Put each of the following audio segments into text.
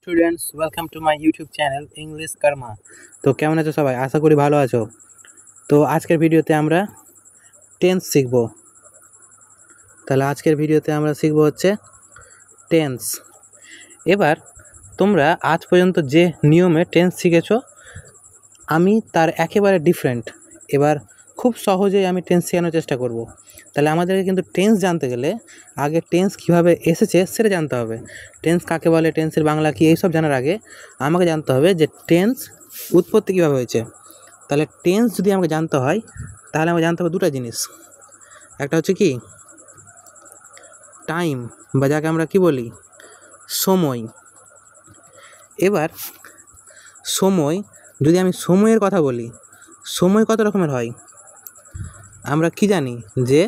Students, welcome to my YouTube channel English Karma. তো কেমন আছো সবাই? আশা করি ভালো আছো। তো আজকের ভিডিওতে আমরা টেন্স শিখব। তাহলে আজকের ভিডিওতে আমরা শিখব হচ্ছে টেন্স। এবার তোমরা আজ পর্যন্ত যে নিয়মে টেন্স শিখেছো আমি তার একেবারে ডিফারেন্ট। এবার খুব সহজেই আমি টেন্স শেখানোর চেষ্টা করব। তাহলে আমাদেরকে কিন্তু টেন্স জানতে গেলে আগে টেন্স কীভাবে এসেছে সেটা জানতে হবে। টেন্স কাকে বলে, টেন্সের বাংলা কী, এইসব জানার আগে আমাকে জানতে হবে যে টেন্স উৎপত্তি কীভাবে হয়েছে। তাহলে টেন্স যদি আমাকে জানতে হয় তাহলে আমাকে জানতে হবে দুটো জিনিস। একটা হচ্ছে কি টাইম, বা যাকে আমরা কি বলি সময়। এবার সময়, যদি আমি সময়ের কথা বলি, সময় কত রকমের হয় আমরা কি জানি? যে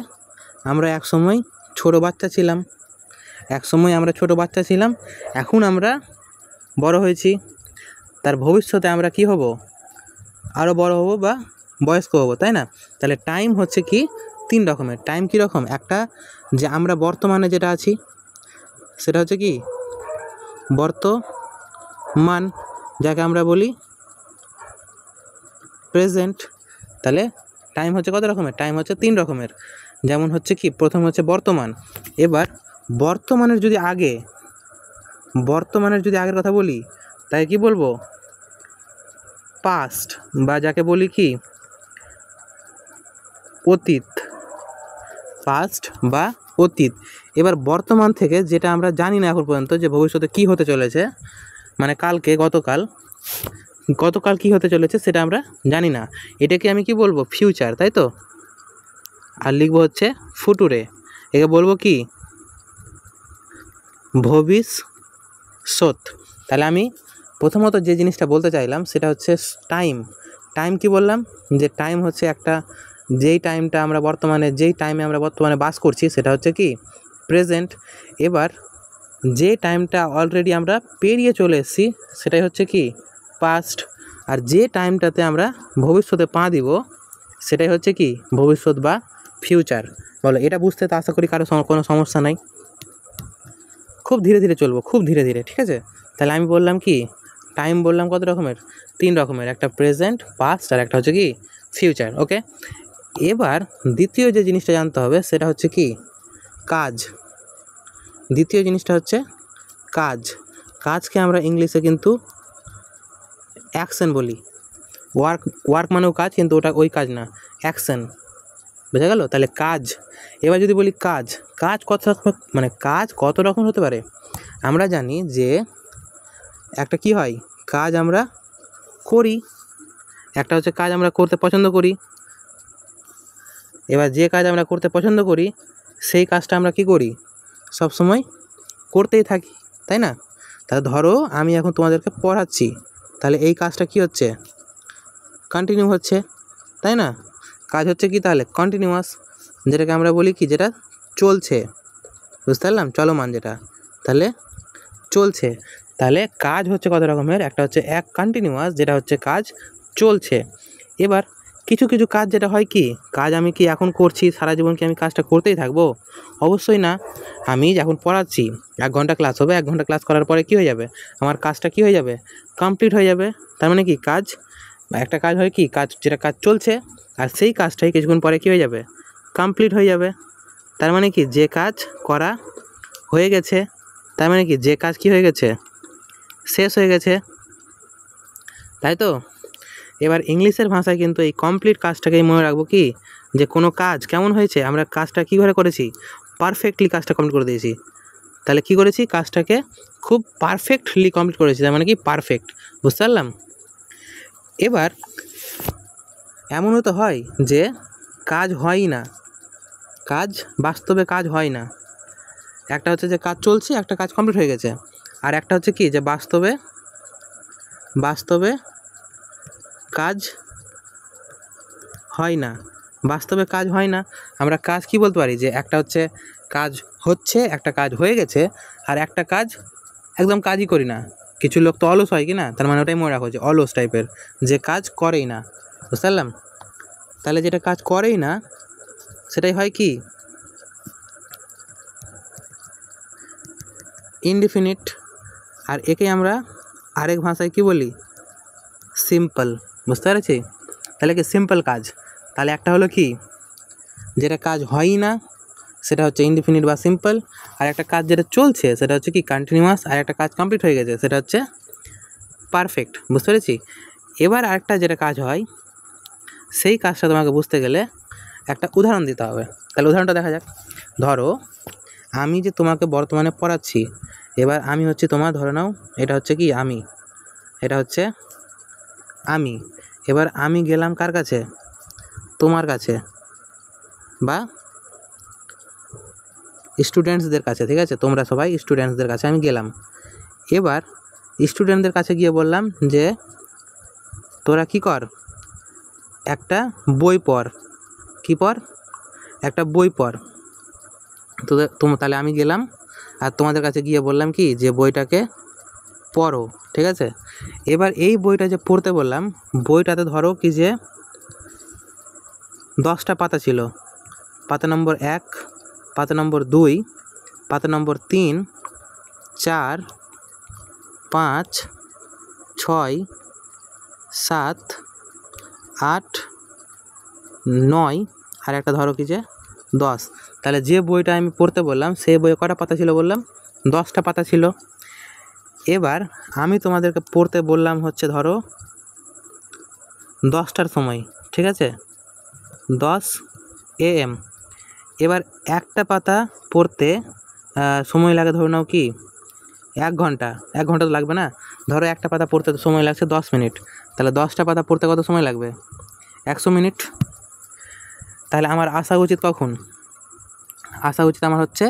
আমরা এক সময় ছোটো বাচ্চা ছিলাম, এখন আমরা বড় হয়েছি। তার ভবিষ্যতে আমরা কি হব? আরও বড় হব বা বয়স্ক হব, তাই না? তাহলে টাইম হচ্ছে কি তিন রকমের। টাইম কী রকম? একটা যে আমরা বর্তমানে যেটা আছি সেটা হচ্ছে কি বর্তমান, যাকে আমরা বলি প্রেজেন্ট। তাহলে টাইম হচ্ছে কত রকমের? টাইম হচ্ছে তিন রকমের। যেমন হচ্ছে কি প্রথম হচ্ছে বর্তমান। এবার বর্তমানের যদি আগের কথা বলি তাই কি বলবো? পাস্ট, বা যাকে বলি কি অতীত। পাস্ট বা অতীত। এবার বর্তমান থেকে যেটা আমরা জানি না এখন পর্যন্ত যে ভবিষ্যতে কি হতে চলেছে, মানে গতকাল কি হতে চলেছে সেটা আমরা জানি না, এটাকে আমি কি বলবো? ফিউচার, তাই তো? আর লিখবো হচ্ছে ফুটুরে, একে বলবো কি ভবিষ্যৎ। তাহলে আমি প্রথমত যে জিনিসটা বলতে চাইলাম সেটা হচ্ছে টাইম। টাইম কি বললাম? যে টাইম হচ্ছে একটা যেই টাইমে আমরা বর্তমানে বাস করছি সেটা হচ্ছে কি প্রেজেন্ট। এবার যে টাইমটা অলরেডি আমরা পেরিয়ে চলে এসেছি সেটাই হচ্ছে কি পাস্ট। আর যে টাইমটাতে আমরা ভবিষ্যতে পা দিব সেটাই হচ্ছে কি ভবিষ্যৎ বা ফিউচার। বলো, এটা বুঝতে তো আশা করি কারো কোনো সমস্যা নাই। খুব ধীরে ধীরে চলবো, খুব ধীরে ধীরে, ঠিক আছে? তাহলে আমি বললাম কি টাইম বললাম কত রকমের? তিন রকমের। একটা প্রেজেন্ট, পাস্ট, আর একটা হচ্ছে কি ফিউচার। ওকে, এবার দ্বিতীয় যে জিনিসটা জানতে হবে সেটা হচ্ছে কি কাজ। দ্বিতীয় জিনিসটা হচ্ছে কাজ। কাজকে আমরা ইংলিশে কিন্তু অ্যাকশন বলি। ওয়ার্ক মানেও কাজ, কিন্তু ওই কাজ না, অ্যাকশন। বোঝা গেল? তাহলে কাজ। এবার যদি বলি কাজ কত রকম হতে পারে? আমরা জানি যে একটা কি হয়, কাজ আমরা করি, একটা হচ্ছে কাজ আমরা করতে পছন্দ করি। এবার যে কাজ আমরা করতে পছন্দ করি সেই কাজটা আমরা কি করি? সব সময় করতেই থাকি, তাই না? তাহলে ধরো আমি এখন তোমাদেরকে পড়াচ্ছি, তাহলে এই কাজটা কি হচ্ছে? কন্টিনিউ হচ্ছে, তাই না? কাজ হচ্ছে কি তাহলে কন্টিনিউয়াস, যেটাকে আমরা বলি কি যেটা চলছে। বুঝতে পারলাম? চলমান যেটা, তাহলে চলছে। তাহলে কাজ হচ্ছে কত রকমের? একটা হচ্ছে কন্টিনিউয়াস, যেটা হচ্ছে কাজ চলছে। এবার কিছু কিছু কাজ যেটা হয় কি, কাজ আমি কি এখন করছি সারা জীবন কি আমি কাজটা করতেই থাকবো? অবশ্যই না। আমি যখন পড়াচ্ছি 1 ঘন্টা ক্লাস হবে, 1 ঘন্টা ক্লাস করার পরে কী হয়ে যাবে? আমার কাজটা কী হয়ে যাবে? কমপ্লিট হয়ে যাবে। তার মানে কি একটা কাজ হয় কি যেটা কাজ চলছে, আর সেই কাজটাই কিছুক্ষণ পরে কী হয়ে যাবে? কমপ্লিট হয়ে যাবে। তার মানে কি যে কাজ করা হয়ে গেছে, তার মানে কি যে কাজ কি হয়ে গেছে? শেষ হয়ে গেছে, তাই তো? এবার ইংলিশের ভাষায় কিন্তু এই কমপ্লিট কাজটাকেই মনে রাখবো কি, যে কোনো কাজ কেমন হয়েছে, আমরা কাজটা কীভাবে করেছি? পারফেক্টলি কাজটা কমপ্লিট করে দিয়েছি। তাহলে কী করেছি? কাজটাকে খুব পারফেক্টলি কমপ্লিট করেছি, তার মানে কি পারফেক্ট। বুঝতে পারলাম? এবার এমনও তো হয় যে কাজ হয়ই না, বাস্তবে কাজ হয় না। একটা হচ্ছে যে কাজ চলছে, একটা কাজ কমপ্লিট হয়ে গেছে। আর একটা হচ্ছে কি যে বাস্তবে কাজ হয় না। আমরা কাজ কি বলতে পারি? যে একটা হচ্ছে কাজ হচ্ছে, একটা কাজ হয়ে গেছে, আর একটা কাজ একদম কাজই করি না। কিছু লোক তো অলস হয় কি না, তার মানে ওটাই মনে রাখো যে অলস টাইপের, যে কাজ করেই না। বুঝতে পারলাম? তাহলে যেটা কাজ করেই না সেটাই হয় কি ইনডিফিনিট, আর একে আমরা আরেক ভাষায় কি বলি, সিম্পল। বুঝতে পেরেছি? তাহলে কি সিম্পল কাজ। তাহলে একটা হলো কি, যেটা কাজ হয়ই না সেটা হচ্ছে ইনডিফিনিট বা সিম্পল, আর একটা কাজ যেটা চলছে সেটা হচ্ছে কি কন্টিনিউয়াস, আর একটা কাজ কমপ্লিট হয়ে গেছে সেটা হচ্ছে পারফেক্ট। বুঝতে পেরেছি? এবার আরেকটা যেটা কাজ হয় সেই কাজটা তোমাকে বুঝতে গেলে একটা উদাহরণ দিতে হবে। তাহলে উদাহরণটা দেখা যাক। ধরো আমি যে তোমাকে বর্তমানে পড়াচ্ছি, এবার আমি হচ্ছে তোমার, ধরে নাও এটা হচ্ছে কি আমি, এটা হচ্ছে আমি। এবার আমি গেলাম কার কাছে, তোমার কাছে বা স্টুডেন্টসদের কাছে। ঠিক আছে, তোমরা সবাই স্টুডেন্টসদের কাছে আমি গেলাম। এবার স্টুডেন্টদের কাছে গিয়ে বললাম যে তোরা কি কর, একটা বই পড়। কী পড়? একটা বই পড়। তাহলে আমি গেলাম আর তোমাদের কাছে গিয়ে বললাম কি যে বইটাকে পড়ো। ঠিক আছে, এবার এই বইটা যে পড়তে বললাম, বইটাতে ধরো কি যে 10টা পাতা ছিল। পাতা নম্বর 1, পাতা নম্বর 2, পাতা নম্বর 3, 4, 5, 6, 7, 8, 9 আর একটা ধরো কি যে 10। তাহলে যে বইটা আমি পড়তে বললাম সেই বইয়ে কটা পাতা ছিল বললাম? 10টা পাতা ছিল। এবার আমি তোমাদেরকে পড়তে বললাম হচ্ছে ধরো 10টার সময়। ঠিক আছে, 10 AM। এবার একটা পাতা পড়তে সময় লাগে ধরে নাও কি 1 ঘন্টা। 1 ঘন্টা তো লাগবে না, ধরো একটা পাতা পড়তে সময় লাগছে 10 মিনিট। তাহলে 10টা পাতা পড়তে কত সময় লাগবে? 100 মিনিট। তাহলে আমার আসা উচিত কখন? আসা উচিত আমার হচ্ছে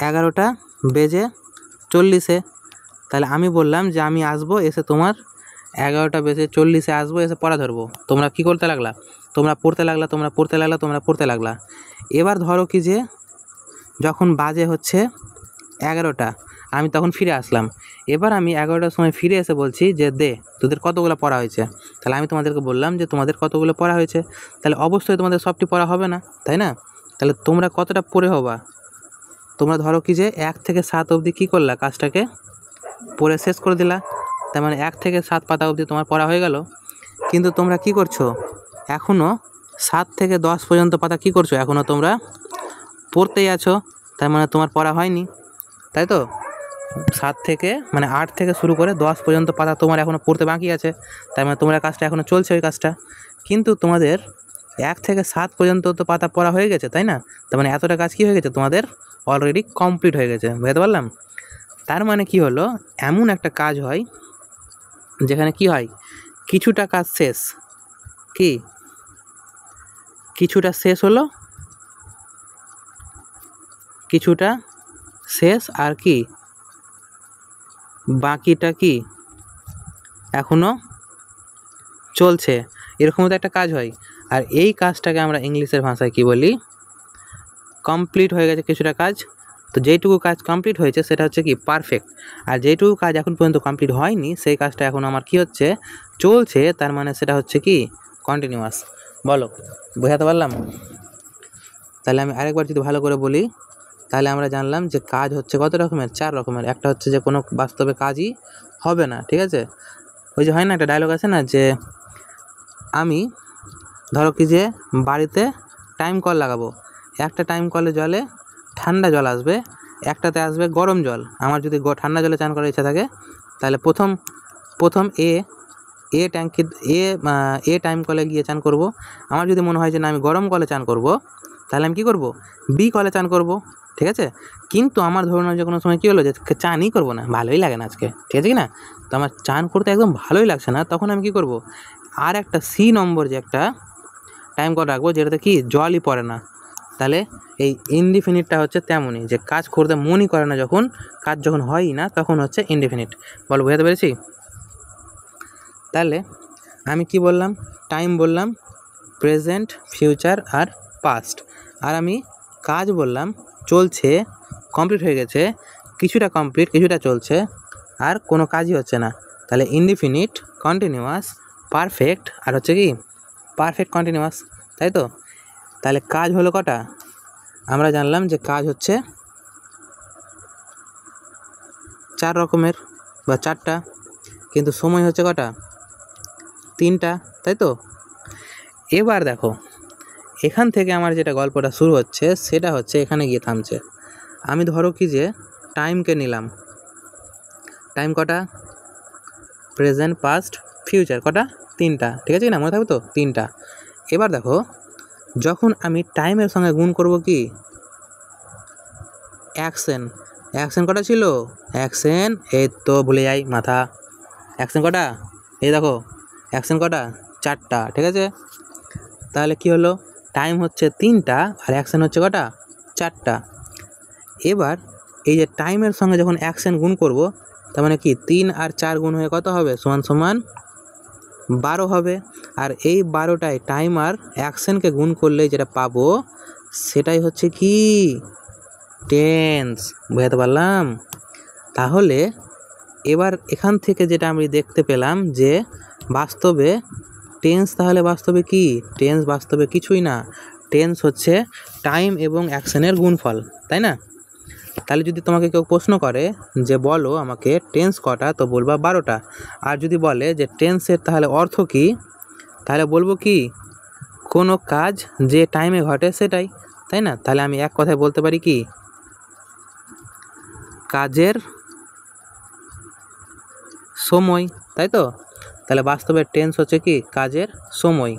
11:40। তাহলে আমি বললাম যে আমি আসবো, এসে তোমার 11:40 আসবো, এসে পড়া ধরবো। তোমরা কি করতে লাগলা? তোমরা পড়তে লাগলা, তোমরা পড়তে লাগলা, তোমরা পড়তে লাগলা। এবার ধরো কি যে যখন বাজে হচ্ছে 11টা, আমি তখন ফিরে আসলাম। এবার আমি 11টার সময় ফিরে এসে বলছি যে দে তোদের কতগুলো পড়া হয়েছে। তাহলে আমি তোমাদেরকে বললাম যে তোমাদের কতগুলো পড়া হয়েছে। তাহলে অবশ্যই তোমাদের সবটি পড়া হবে না, তাই না? তাহলে তোমরা কতটা পড়ে হবা? তোমরা ধরো কি যে 1 থেকে 7 অবধি কী করলা, কাজটাকে পড়ে শেষ করে দিলা। তার মানে 1 থেকে 7 পাতা অবধি তোমার পড়া হয়ে গেল। কিন্তু তোমরা কি করছো, এখনও 7 থেকে 10 পর্যন্ত পাতা কি করছো, এখনও তোমরা পড়তেই আছো। তার মানে তোমার পড়া হয়নি, তাই তো? 7 থেকে মানে 8 থেকে শুরু করে 10 পর্যন্ত পাতা তোমার এখনও পড়তে বাকি আছে। তার মানে তোমরা কাজটা এখনও চলছে ওই কাজটা। কিন্তু তোমাদের 1 থেকে 7 পর্যন্ত তো পাতা পড়া হয়ে গেছে, তাই না? তার মানে এতটা কাজ কী হয়ে গেছে তোমাদের, অলরেডি কমপ্লিট হয়ে গেছে। বুঝতে পারলাম? তার মানে কি হলো, এমন একটা কাজ হয় যেখানে কি হয়, কিছুটা কাজ শেষ, কি কিছুটা শেষ হলো, কিছুটা শেষ আর কি বাকিটা কি এখনও চলছে। এরকমও তো একটা কাজ হয়। আর এই কাজটাকে আমরা ইংলিশের ভাষায় কি বলি, কমপ্লিট হয়ে গেছে কিছুটা কাজ। তো যেইটুকু কাজ কমপ্লিট হয়েছে সেটা হচ্ছে কি পারফেক্ট। আর যেইটুকু কাজ এখন পর্যন্ত কমপ্লিট হয়নি সেই কাজটা এখন আমার কি হচ্ছে, চলছে। তার মানে সেটা হচ্ছে কি কন্টিনিউয়াস। বলো, বোঝাতে পারলাম? তাহলে আমি আরেকবার যদি ভালো করে বলি, তাহলে আমরা জানলাম যে কাজ হচ্ছে কত রকমের, 4 রকমের। একটা হচ্ছে যে কোনো বাস্তবে কাজই হবে না। ঠিক আছে, ওই যে হয় না একটা ডায়লগ আছে না, যে আমি ধরো কি যে বাড়িতে টাইম কল লাগাবো, একটা টাইম কলে জলে ঠান্ডা জল আসবে, একটাতে আসবে গরম জল। আমার যদি ঠান্ডা জলে চান করার ইচ্ছা থাকে তাহলে প্রথম এ টাইম কলে গিয়ে চান করব। আমার যদি মনে হয় যে না আমি গরম কলে চান করব, তাহলে আমি কী করব, বি কলে চান করব। ঠিক আছে, কিন্তু আমার ধরুন যে কোনো সময় কী হলো যে চানই করবো না, ভালোই লাগে না আজকে, ঠিক আছে কি না, তো আমার চান করতে একদম ভালোই লাগছে না, তখন আমি কী করব, আর একটা সি নম্বর যে একটা টাইম কল রাখবো যেটাতে কি জলই পড়ে না। তাহলে এই ইনডিফিনিটটা হচ্ছে তেমনই, যে কাজ করতে মনই করে না, যখন কাজ যখন হয়ই না তখন হচ্ছে ইনডিফিনিট। বলো, বোঝাতে পেরেছি? তাহলে আমি কি বললাম, টাইম বললাম, প্রেজেন্ট, ফিউচার আর পাস্ট। আর আমি কাজ বললাম চলছে, কমপ্লিট হয়ে গেছে, কিছুটা কমপ্লিট, কিছুটা চলছে, আর কোনো কাজই হচ্ছে না। তাহলে ইনডিফিনিট, কন্টিনিউয়াস, পারফেক্ট আর হচ্ছে কি পারফেক্ট কন্টিনিউয়াস, তাই তো? তাহলে কাজ হলো কটা? আমরা জানলাম যে কাজ হচ্ছে 4 রকমের বা 4টা, কিন্তু সময় হচ্ছে কটা? 3টা, তাই তো? এবার দেখো এখান থেকে আমার যেটা গল্পটা শুরু হচ্ছে সেটা হচ্ছে এখানে গিয়ে থামছে। আমি ধরো কি যে টাইমকে নিলাম, টাইম কটা? প্রেজেন্ট, পাস্ট, ফিউচার, কটা? 3টা, ঠিক আছে কি না? মনে থাকবে তো? 3টা। এবার দেখো যখন আমি টাইমের সঙ্গে গুণ করব কি? অ্যাকশন। অ্যাকশন কটা ছিল? অ্যাকশন, এই তো ভুলে যাই মাথা। অ্যাকশন কটা? এই দেখো অ্যাকশন কটা? 4টা, ঠিক আছে? তাহলে কি হলো? টাইম হচ্ছে 3টা আর অ্যাকশন হচ্ছে কটা? 4টা। এবার এই যে টাইমের সঙ্গে যখন অ্যাকশন গুণ করব, তার মানে কি 3 আর 4 গুণ হয়ে কত হবে? সমান সমান 12 হবে। আর এই 12টায় টাইম আর অ্যাকশনকে গুণ করলে যেটা পাবো সেটাই হচ্ছে কি? টেন্স। বুঝাতে পারলাম? তাহলে এবার এখান থেকে যেটা আমি দেখতে পেলাম যে বাস্তবে টেন্স, তাহলে বাস্তবে কি? টেন্স বাস্তবে কিছুই না, টেন্স হচ্ছে টাইম এবং অ্যাকশনের গুণফল, তাই না? তাহলে যদি তোমাকে কেউ প্রশ্ন করে যে বলো আমাকে টেন্স কটা, তো বলবা 12টা। আর যদি বলে যে টেন্সের তাহলে অর্থ কি, তাহলে বলবো কি? কোনো কাজ যে টাইমে ঘটে সেটাই, তাই না? তাহলে আমি এক কথায় বলতে পারি কি? কাজের সময়, তাই তো? তাহলে বাস্তবের টেন্স হচ্ছে কি? কাজের সময়।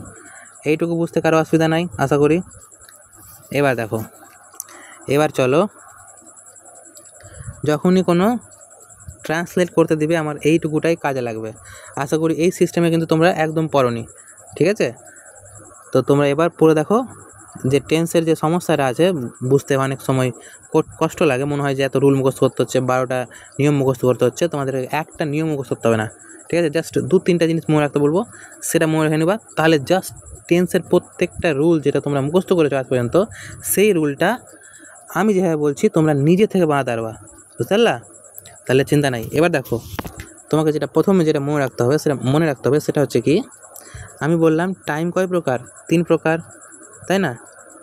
এইটুকু বুঝতে কারো অসুবিধা নাই আশা করি। এবার দেখো, এবার চলো যখনই কোনো ট্রান্সলেট করতে দিবে আমার এইটুকুটাই কাজে লাগবে। আশা করি এই সিস্টেমে কিন্তু তোমরা একদম পড়োনি, ঠিক আছে? তো তোমরা এবার পড়ে দেখো যে টেন্সের যে সমস্যাটা আছে বুঝতে অনেক সময় কষ্ট লাগে, মনে হয় যে এত রুল মুখস্থ করতে হচ্ছে, 12টা নিয়ম মুখস্থ করতে হচ্ছে। তোমাদের একটা নিয়ম মুখস্থ করতে হবে না, ঠিক আছে? জাস্ট 2-3টা জিনিস মনে রাখতে বলবো, সেটা মনে রেখে নেবা। তাহলে জাস্ট টেন্সের প্রত্যেকটা রুল যেটা তোমরা মুখস্থ করেছো আজ পর্যন্ত, সেই রুলটা আমি যেভাবে বলছি তোমরা নিজে থেকে বানাতে পারবা, বুঝতে পারলা? তাহলে চিন্তা নাই। এবার দেখো তোমাকে যেটা প্রথমে যেটা মনে রাখতে হবে সেটা হচ্ছে কি? আমি বললাম টাইম কয় প্রকার? 3 প্রকার, তাই না?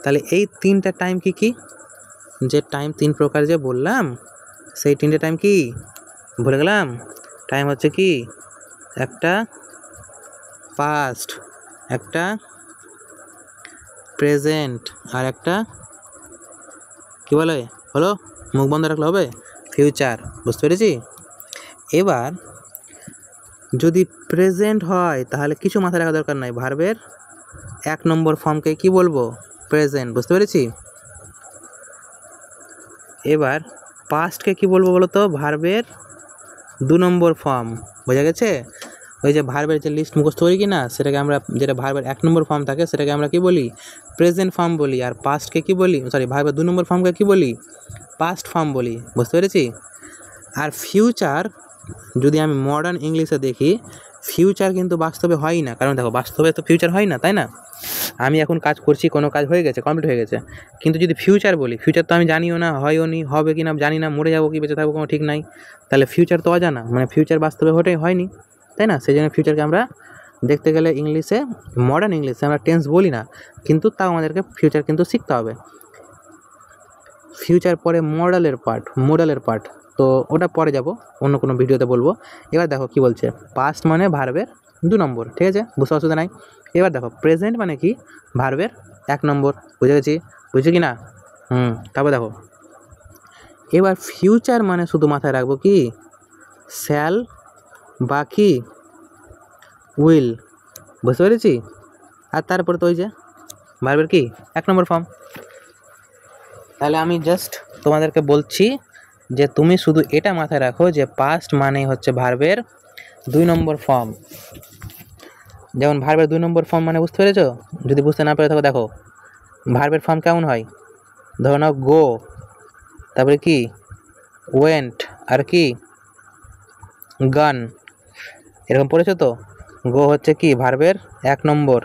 তাহলে এই 3টা টাইম কি কি? যে টাইম 3 প্রকার যে বললাম, সেই 3টে টাইম কি? ভুলে গেলাম? টাইম হচ্ছে কি? একটা পাস্ট, একটা প্রেজেন্ট, আর একটা কি বলে? হলো মুখ বন্ধ রাখলে হবে? ফিউচার। বুঝতে পেরেছি? এবার যদি প্রেজেন্ট হয় তাহলে কিছু মাথায় রাখা দরকার নাই, ভার্বের 1 নম্বর ফর্মকে কি বলবো? প্রেজেন্ট। বুঝতে পেরেছি? এবার পাস্টকে কি বলবো বলো তো? ভার্বের 2 নম্বর ফর্ম। বোঝা গেছে? ওই যে ভার্বের যে লিস্ট মুখস্থ করি কি না, সেটাকে আমরা, যেটা ভার্বের 1 নম্বর ফর্ম থাকে সেটাকে আমরা কি বলি? প্রেজেন্ট ফর্ম বলি। আর পাস্টকে কি বলি? ভার্বের 2 নম্বর ফর্মকে কি বলি? পাস্ট ফর্ম বলি। বুঝতে পেরেছি? আর ফিউচার যদি আমি মডার্ন ইংলিশে দেখি, ফিউচার কিন্তু বাস্তবে হয় না। কারণ দেখো বাস্তবে তো ফিউচার হয় না, তাই না? আমি এখন কাজ করছি, কোনো কাজ হয়ে গেছে, কমপ্লিট হয়ে গেছে, কিন্তু যদি ফিউচার বলি, ফিউচার তো আমি জানিও না, হয়ও নি, হবে কি না জানি না, মরে যাবো কি বেঁচে থাকবো কোনো ঠিক নাই। তাহলে ফিউচার তো অজানা, মানে ফিউচার বাস্তবে হয়নি, তাই না? সেই জন্য ফিউচারকে আমরা দেখতে গেলে ইংলিশে, মডার্ন ইংলিশে আমরা টেন্স বলি না, কিন্তু তাও আমাদেরকে ফিউচার কিন্তু শিখতে হবে। ফিউচার পরে মোডালের পার্ট, তো ওটা পরে যাব, অন্য কোনো ভিডিওতে বলবো। এবার দেখো কি বলছে, পাস্ট মানে ভার্বের 2 নম্বর, ঠিক আছে? বুঝতে অসুবিধা নাই। এবার দেখো প্রেজেন্ট মানে কি? ভার্বের 1 নম্বর। বুঝে গেছি? বুঝছি কি না? তারপর দেখো এবার ফিউচার মানে শুধু মাথায় রাখবো কি? শ্যাল বা কি? উইল। বুঝতে পেরেছি? আর তারপরে তো ওই যে ভার্বের কি 1 নম্বর ফর্ম। তাহলে আমি জাস্ট তোমাদেরকে বলছি যে তুমি শুধু এটা মাথায় রাখো যে পাস্ট মানে হচ্ছে ভার্বের 2 নম্বর ফর্ম। যেমন ভার্বের 2 নম্বর ফর্ম মানে বুঝতে পেরেছো? যদি বুঝতে না পেরে থাকো দেখো ভার্বের ফর্ম কেমন হয়। ধরো নাও গো, তারপরে কি ওয়েন্ট, আর কি গান, এরকম পড়েছো তো? গো হচ্ছে কি ভার্বের 1 নম্বর,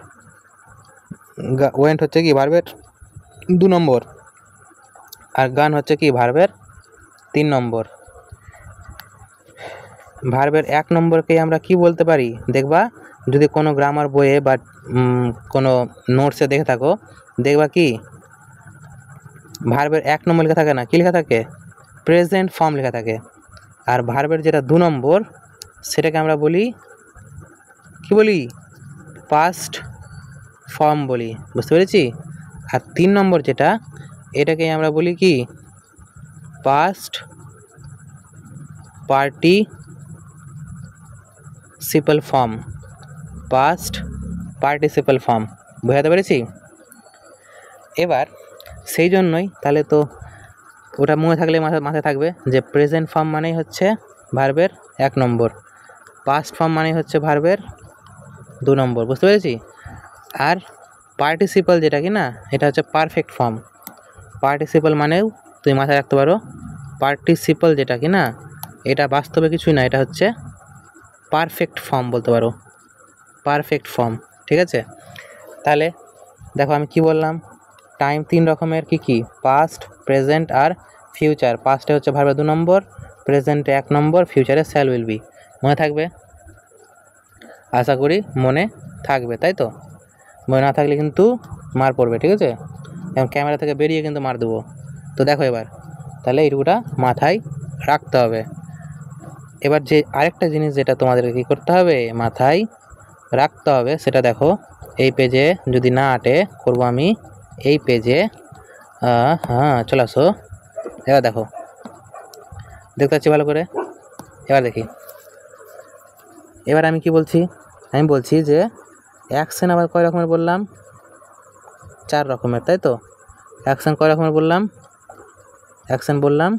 ওয়েন্ট হচ্ছে কি ভার্বের 2 নম্বর, আর গান হচ্ছে কি ভার্বের 3 নম্বর। ভার্বের 1 নম্বরকে আমরা কি বলতে পারি দেখবা, যদি কোনো গ্রামার বইয়ে বা কোনো নোটসে দেখে থাকো, দেখবা কি ভার্বের 1 নম্বর লেখা থাকে না, কি লেখা থাকে? প্রেজেন্ট ফর্ম লেখা থাকে। আর ভার্বের যেটা 2 নম্বর সেটাকে আমরা বলি কি বলি, পাস্ট ফর্ম বলি, বুঝতে পেরেছি। আর 3 নম্বর যেটা, এটাকে আমরা বলি কি, past participle form, past participle form, বোঝাতে পেরেছি। এবার সেই জন্যই তাহলে তো ওটা মনে থাকলে মাথায় থাকবে যে প্রেজেন্ট ফর্ম মানেই হচ্ছে ভার্বের 1 নম্বর, পাস্ট ফর্ম মানেই হচ্ছে ভার্বের 2 নম্বর, বুঝতে পেরেছি। আর পার্টিসিপল যেটা কি না, এটা হচ্ছে পারফেক্ট ফর্ম। পার্টিসিপল মানেও তুমি মাথায় রাখতে পারো, পার্টিসিপল যেটা কি না, এটা বাস্তবে কিছুই না, এটা হচ্ছে পারফেক্ট ফর্ম বলতে পারো, পারফেক্ট ফর্ম, ঠিক আছে। তাহলে দেখো আমি কি বললাম, টাইম 3 রকমের, কি পাস্ট, প্রেজেন্ট আর ফিউচার। পাস্টে হচ্ছে ভার্বের 2 নম্বর, প্রেজেন্টে 1 নম্বর, ফিউচারে শ্যাল উইল বি। মনে থাকবে? আশা করি মনে থাকবে, তাই তো। মনে না থাকলে কিন্তু মার পড়বে, ঠিক আছে, এবং ক্যামেরা থেকে বেরিয়ে কিন্তু মার দেবো। তো দেখো এবার তাহলে এইটুকুটা মাথায় রাখতে হবে। এবার যে আরেকটা জিনিস যেটা তোমাদেরকে কী করতে হবে, মাথায় রাখতে হবে, সেটা দেখো এই পেজে যদি না আটে, করব আমি এই পেজে, হ্যাঁ চলে আসো। এবার দেখো, দেখতে পাচ্ছি ভালো করে, এবার দেখি। এবার আমি কি বলছি, আমি বলছি যে অ্যাকশন আবার কয় রকমের বললাম, 4 রকমের, তাই তো। অ্যাকশন কয় রকমের বললাম, অ্যাকশন বললাম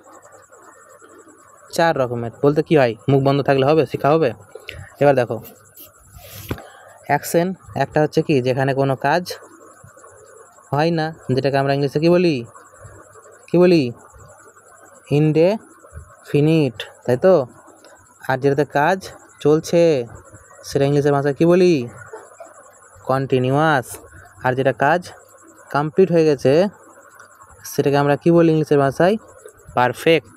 4 রকমের। বলতে কি হয়, মুখ বন্ধ থাকলে হবে, শেখা হবে। এবার দেখো, অ্যাকশন একটা হচ্ছে কি, যেখানে কোনো কাজ হয় না, যেটাকে আমরা ইংলিশে কি বলি, ইনডেফিনিট, তাই তো। আর যেটাতে কাজ চলছে সেটা ইংলিশের ভাষায় কি বলি, কন্টিনিউয়াস। আর যেটা কাজ কমপ্লিট হয়ে গেছে সেটাকে আমরা কি বলি ইংলিশের ভাষায়, পারফেক্ট।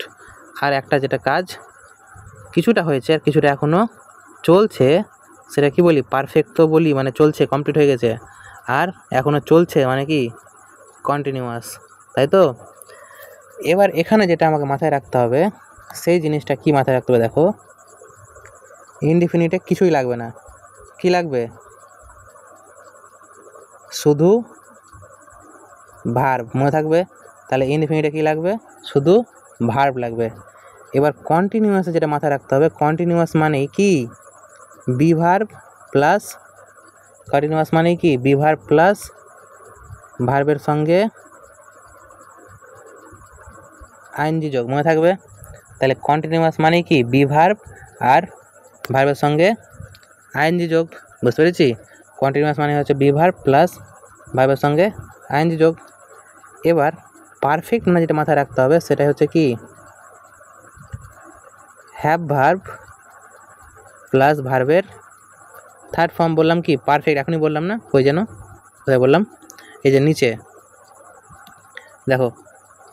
আর একটা যেটা কাজ কিছুটা হয়েছে আর কিছুটা এখনও চলছে সেটা কি বলি, পারফেক্ট তো বলি, মানে চলছে, কমপ্লিট হয়ে গেছে, আর এখনও চলছে মানে কি, কন্টিনিউয়াস, তাই তো। এবার এখানে যেটা আমাকে মাথায় রাখতে হবে, সেই জিনিসটা কি মাথায় রাখতে হবে, দেখো ইনডিফিনিটে কিছুই লাগবে না, কি লাগবে, শুধু ভার্ব, মনে থাকবে। তাহলে ইনডিফিনিটে কি লাগবে, শুধু ভার্ব লাগবে। এবার কন্টিনিউয়াসে যেটা মাথায় রাখতে হবে, কন্টিনিউয়াস মানে কি, বি ভার্ব প্লাস, কন্টিনিউয়াস মানে কি, বি ভার্ব প্লাস ভার্বের সঙ্গে আইএনজি যোগ, মনে থাকবে। তাহলে কন্টিনিউয়াস মানে কি, বি ভার্ব আর ভার্বের সঙ্গে আইএনজি যোগ, বুঝতে পেরেছি। কন্টিনিউয়াস মানে হচ্ছে বি ভার্ব প্লাস ভার্বের সঙ্গে আইএনজি যোগ। এবার পারফেক্ট মানে যেটা মাথায় রাখতে হবে সেটা হচ্ছে কি, হ্যাভ ভার্ব প্লাস ভার্বের 3rd ফর্ম বললাম কি, পারফেক্ট, এখনই বললাম না, ওই যেন কোথায় বললাম, এই যে নিচে দেখো,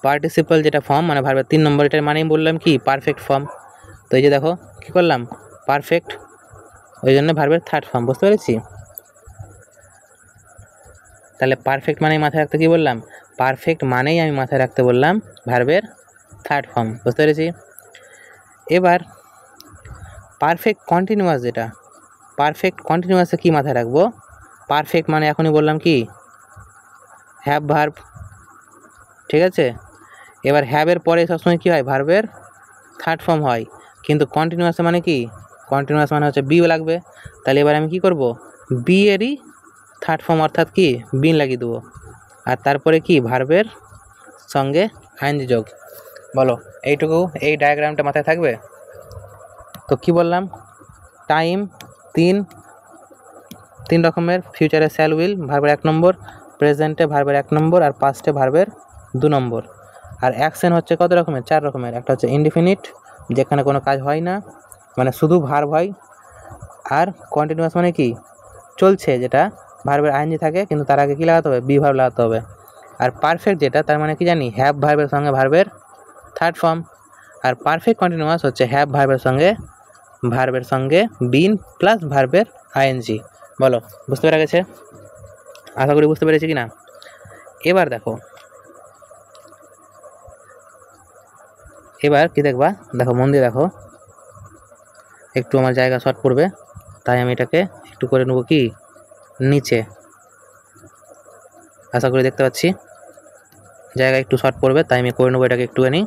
পার্টিসিপল যেটা ফর্ম মানে ভার্বের 3 নম্বর, এটার মানেই বললাম কি, পারফেক্ট ফর্ম। তো এই যে দেখো কী করলাম, পারফেক্ট, ওই জন্য ভার্বের 3rd ফর্ম, বুঝতে পেরেছি। তাহলে পারফেক্ট মানেই মাথায় রাখতে কি বললাম, পারফেক্ট মানেই আমি মাথায় রাখতে বললাম ভার্বের 3rd ফর্ম, বুঝতে পেরেছি। এবার পারফেক্ট কন্টিনিউয়াস যেটা, পারফেক্ট কন্টিনিউয়াসে কী মাথায় রাখবো, পারফেক্ট মানে এখনই বললাম কি, হ্যাভ ভার্ব, ঠিক আছে। এবার হ্যাভের পরে সবসময় কী হয়, ভার্বের 3rd ফর্ম হয়, কিন্তু কন্টিনিউয়াসে মানে কি, কন্টিনিউয়াস মানে হচ্ছে বি লাগবে। তাহলে এবার আমি কি করব, বি এরই 3rd ফর্ম অর্থাৎ কি, বিন লাগিয়ে দেবো, আর তারপরে কি, ভার্বের সঙ্গে আইএনজি যোগ। বলো এইটুকু, এই ডায়াগ্রামটা মাথায় থাকবে তো। কি বললাম, টাইম 3 রকমের, ফিউচারে শ্যাল উইল ভার্বের 1 নম্বর, প্রেজেন্টে ভার্বের 1 নম্বর, আর পাস্টে ভার্বের 2 নম্বর। আর অ্যাকশন হচ্ছে কত রকমের, 4 রকমের। একটা হচ্ছে ইনডিফিনিট, যেখানে কোনো কাজ হয় না, মানে শুধু ভার্ব হয়। আর কন্টিনিউয়াস মানে কি, চলছে, যেটা ভার্বের আইএনজি থাকে কিন্তু তার আগে কী লাগাতে হবে, বি ভার্ব লাগাতে হবে। আর পারফেক্ট যেটা, তার মানে কি জানি, হ্যাভ ভার্বের সঙ্গে ভার্বের 3rd ফর্ম। আর পারফেক্ট কন্টিনিউয়াস হচ্ছে হ্যাভ ভার্বের সঙ্গে বিন প্লাস ভার্বের আইএনজি। বলো বুঝতে পেরে গেছে, আশা করি বুঝতে পেরেছি কি না। এবার দেখো, এবার কি দেখবা, দেখো মন দিয়ে দেখো, একটু আমার জায়গা শর্ট পড়বে, তাই আমি এটাকে একটু করে নেবো কি নিচে। আশা করি দেখতে পাচ্ছি জায়গা একটু শর্ট পড়বে, তাই আমি করে নেবো এটাকে একটুখানি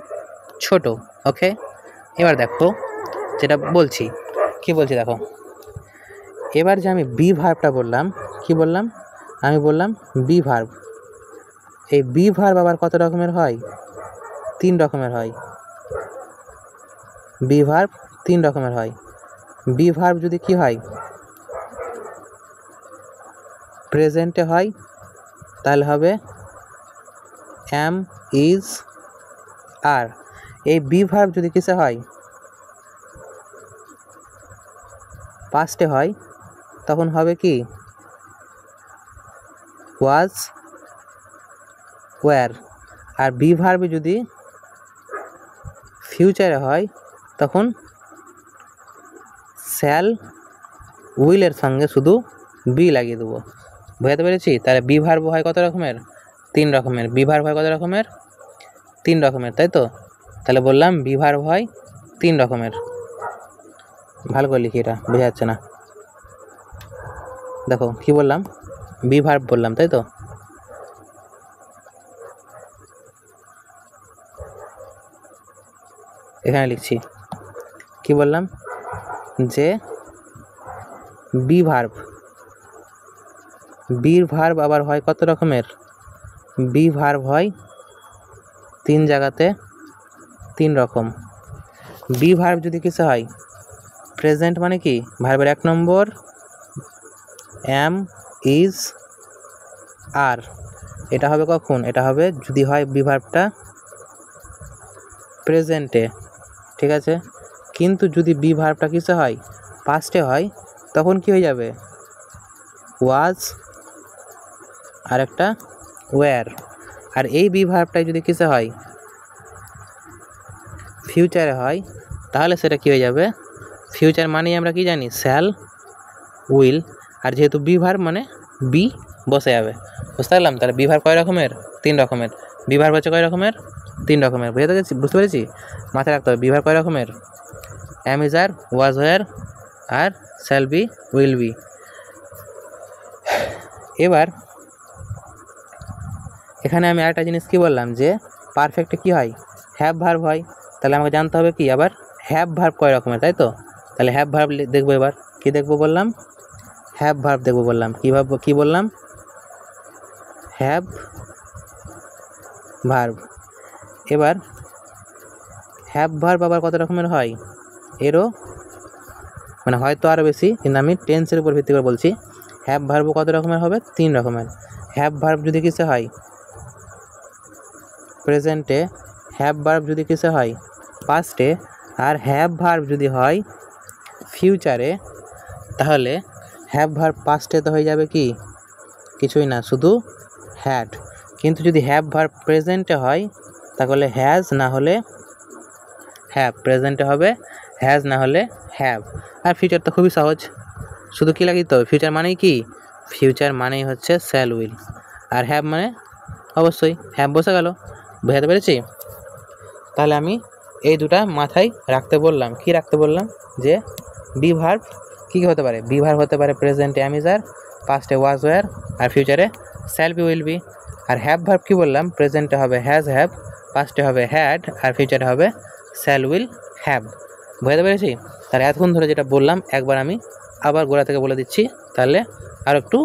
ছোট। ওকে, এবার দেখো যেটা বলছি, কি বলছি দেখো। এবার যে আমি বি ভার্বটা বললাম, কি বললাম, আমি বললাম বি ভার্ব। এই বি ভার্ব আবার কত রকমের হয়? 3 রকমের হয়। বি ভার্ব 3 রকমের হয়। বি ভার্ব যদি কি হয়, প্রেজেন্টে হয়, তাহলে হবে এম, ইজ, আর। এই বি ভার্ব যদি কিসে হয়, পাস্টে হয়, তখন হবে কি ওয়াজ, ওয়্যার। আর বি ভার্ব যদি ফিউচারে হয়, তখন শ্যাল, উইলের সঙ্গে শুধু বি লাগিয়ে দেবো। বুঝতে পেরেছি? তাহলে বি ভার্ব হয় কত রকমের? 3 রকমের। বি ভার্ব হয় কত রকমের? 3 রকমের, তাই তো? তাহলে বললাম বি ভার্ব হয় 3 রকমের। ভালো করে লিখি, এটা বোঝা যাচ্ছে না। দেখো কি বললাম, বি ভার্ব বললাম, তাই তো? এখানে লিখছি, কি বললাম, যে বি ভার্ব, বি ভার্ব আবার হয় কত রকমের? বি ভার্ব হয় 3 জায়গাতে 3 রকম। বি ভার্ব যদি কিসে হয়, প্রেজেন্ট মানে কি ভার্বের 1 নম্বর এম, ইজ, আর। এটা হবে কখন? এটা হবে যদি হয় বি ভার্বটা প্রেজেন্টে, ঠিক আছে? কিন্তু যদি বি ভার্বটা কিসে হয়, পাস্টে হয়, তখন কি হয়ে যাবে, ওয়াজ আর একটা ওয়্যার। আর এই বি ভার্বটাই যদি কিসে হয়, ফিউচারে হয়, তাহলে সেটা কি হয়ে যাবে, ফিউচার মানেই আমরা কি জানি, শ্যাল, উইল। আর যেহেতু বি ভার্ব মানে বি বসে যাবে। বুঝতে পারলাম? তাহলে বি ভার্ব কয় রকমের? 3 রকমের। বি ভার্ব হচ্ছে কয় রকমের? 3 রকমের। বুঝতে পেরেছি? মাথায় রাখতে হবে বি ভার্ব কয় রকমের, am, is, are, was, were, আর শ্যাল বি, উইল বি। এবার এখানে আমি আরেকটা জিনিস কি বললাম, যে পারফেক্টে কি হয়, হ্যাভ ভার্ব হয়। তাহলে আমাকে জানতে হবে কি আবার হ্যাভ ভার্ব কয় রকমের, তাই তো? তাহলে হ্যাভ ভার্ব দেখবো। এবার কি দেখবো বললাম, হ্যাভ ভার্ব দেখবো বললাম। কি বললাম, হ্যাভ ভার্ব। এবার হ্যাভ ভার্ব আবার কত রকমের হয়, এরও মানে হয়তো আরও বেশি, কিন্তু আমি টেন্সের উপর ভিত্তি করে বলছি। হ্যাভ ভার্বও কত রকমের হবে, 3 রকমের। হ্যাভ ভার্ব যদি কিসে হয়, প্রেজেন্টে। হ্যাভ ভার্ব যদি কিসে হয়, পাস্টে। আর হ্যাভ ভার্ব যদি হয় ফিউচারে, তাহলে হ্যাভ ভার্ব পাস্টে তো হয়ে যাবে কি কিছুই না, শুধু হ্যাড। কিন্তু যদি হ্যাভ ভার্ব প্রেজেন্টে হয়, তাহলে হ্যাজ না হলে হ্যাভ। প্রেজেন্টে হবে হ্যাজ না হলে হ্যাভ। আর ফিউচার তো খুবই সহজ, শুধু কী লাগিয়ে দিতে হবে, ফিউচার মানেই কি, ফিউচার মানেই হচ্ছে শ্যাল, উইল। আর হ্যাভ মানে অবশ্যই হ্যাভ বসে গেল। বোঝাতে পেরেছি? তাহলে আমি এই দুটা মাথায় রাখতে বললাম। কি রাখতে বললাম, যে বি ভার্ব কী হতে পারে, বি ভার্ব হতে পারে প্রেজেন্টে অ্যাম, ইজ, আর, পাস্টে ওয়াজ, ওয়্যার, আর ফিউচারে শ্যাল বি, উইল বি। আর হ্যাভ ভার্ব কী বললাম, প্রেজেন্টে হবে হ্যাজ, হ্যাভ, পাস্টে হবে হ্যাড, আর ফিউচারে হবে শ্যাল, উইল, হ্যাভ। বুঝতে পেরেছি? তাহলে এতক্ষণ ধরে যেটা বললাম একবার আমি আবার গোড়া থেকে বলে দিচ্ছি, তাহলে আরও একটু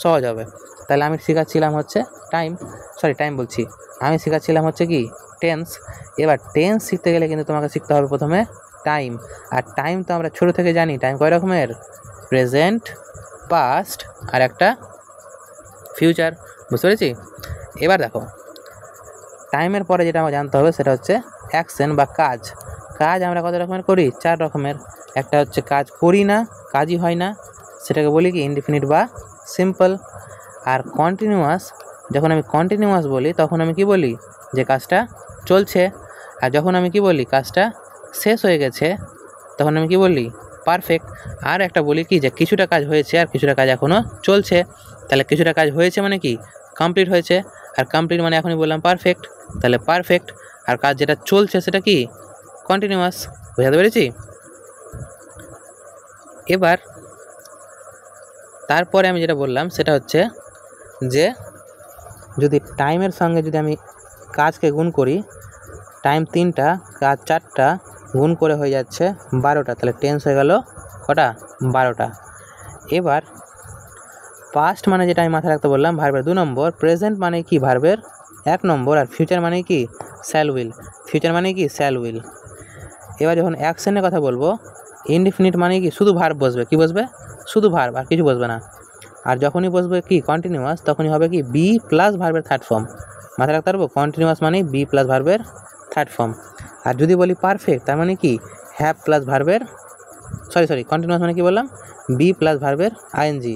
সহজ হবে। তাহলে আমি শেখাচ্ছিলাম হচ্ছে টাইম বলছি, আমি শেখাচ্ছিলাম হচ্ছে কি টেন্স। এবার টেন্স শিখতে গেলে কিন্তু তোমাকে শিখতে হবে প্রথমে টাইম। আর টাইম তো আমরা ছোটো থেকে জানি, টাইম কয় রকমের, প্রেজেন্ট, পাস্ট, আর একটা ফিউচার। বুঝতে পেরেছি? এবার দেখো টাইমের পরে যেটা আমার জানতে হবে সেটা হচ্ছে অ্যাকশন বা কাজ। কাজ আমরা কত রকমের করি, 4 রকমের। একটা হচ্ছে কাজ করি না, কাজই হয় না, সেটাকে বলি কি ইনডিফিনিট বা সিম্পল। আর কন্টিনিউয়াস, যখন আমি কন্টিনিউয়াস বলি তখন আমি কি বলি, যে কাজটা চলছে। আর যখন আমি কি বলি কাজটা শেষ হয়ে গেছে, তখন আমি কি বলি, পারফেক্ট। আর একটা বলি কি, যে কিছুটা কাজ হয়েছে আর কিছুটা কাজ এখনও চলছে। তাহলে কিছুটা কাজ হয়েছে মানে কি, কমপ্লিট হয়েছে। আর কমপ্লিট মানে এখনই বললাম পারফেক্ট, তাহলে পারফেক্ট। আর কাজ যেটা চলছে সেটা কি কন্টিনিউয়াস। বুঝাতে পেরেছি? এবার তারপরে আমি যেটা বললাম সেটা হচ্ছে যে যদি টাইমের সঙ্গে যদি আমি কাজকে গুণ করি, টাইম 3টা কাজ 4টা গুণ করে হয়ে যাচ্ছে 12টা, তাহলে টেন্স হয়ে গেল কটা 12টা। এবার পাস্ট মানে যেটা আমি মাথায় রাখতে বললাম ভার্বের 2 নম্বর, প্রেজেন্ট মানে কি ভার্বের 1 নম্বর, আর ফিউচার মানে কি শ্যাল উইল। ফিউচার মানে কি শ্যাল উইল। এবার যখন অ্যাকশনের কথা বলবো, ইনডিফিনিট মানে কি শুধু ভার্ব বসবে, কি বসবে শুধু ভার্ব, আর কিছু বসবে না। আর যখনই বসবে কি কন্টিনিউয়াস, তখনই হবে কি বি প্লাস ভার্বের থার্ড ফর্ম। মাথায় রাখতে পারবো কন্টিনিউয়াস মানে বি প্লাস ভার্বের থার্ড ফর্ম। আর যদি বলি পারফেক্ট, তার মানে কি হ্যাভ প্লাস ভার্বের সরি কন্টিনিউয়াস মানে কি বললাম বি প্লাস ভার্বের আইএনজি।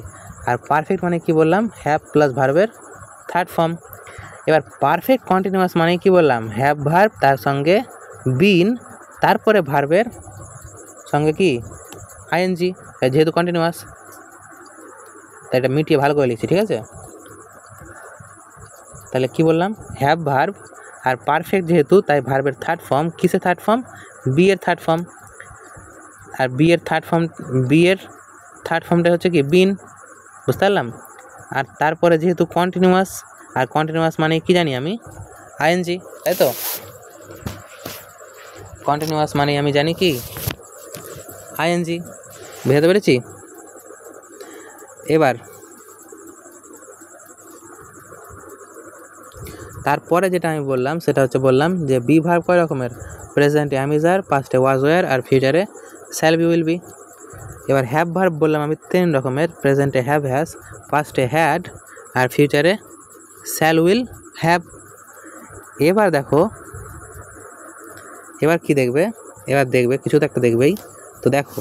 আর পারফেক্ট মানে কি বললাম হ্যাভ প্লাস ভার্বের থার্ড ফর্ম। এবার পারফেক্ট কন্টিনিউয়াস মানে কি বললাম হ্যাভ ভার্ব, তার সঙ্গে বিন, তারপরে ভার্বের সঙ্গে কি আইএনজি, যেহেতু কন্টিনিউয়াস তাই এটা মিটিয়ে ভালো করে লিখছি, ঠিক আছে? তাহলে কি বললাম হ্যাভ ভার্ব, আর পারফেক্ট যেহেতু তাই ভার্বের থার্ড ফর্ম, কিসের থার্ড ফর্ম বি এর থার্ড ফর্ম। আর বি এর থার্ড ফর্মটা হচ্ছে কি বিন, বুঝতে পারলাম? আর তারপরে যেহেতু কন্টিনিউয়াস, আর কন্টিনিউয়াস মানে কি জানি আমি আইএনজি, তাই তো? কন্টিনিউয়াস মানে আমি জানি কি আইএনজি। বুঝতে পেরেছি? এবার তারপরে যেটা আমি বললাম সেটা হচ্ছে বললাম যে বি ভার্ব কয় রকমের, প্রেজেন্টে অ্যাম ইজ আর, পাস্টে ওয়াজ ওয়ার, আর ফিউচারে শ্যাল বি উইল বি। এবার হ্যাভ ভার্ব বললাম আমি 3 রকমের, প্রেজেন্টে হ্যাভ হ্যাজ, পাস্টে হ্যাড, আর ফিউচারে শ্যাল উইল হ্যাভ। এবার দেখো এবার কি দেখবে, এবার দেখবে কিছু তো একটা দেখবেই। তো দেখো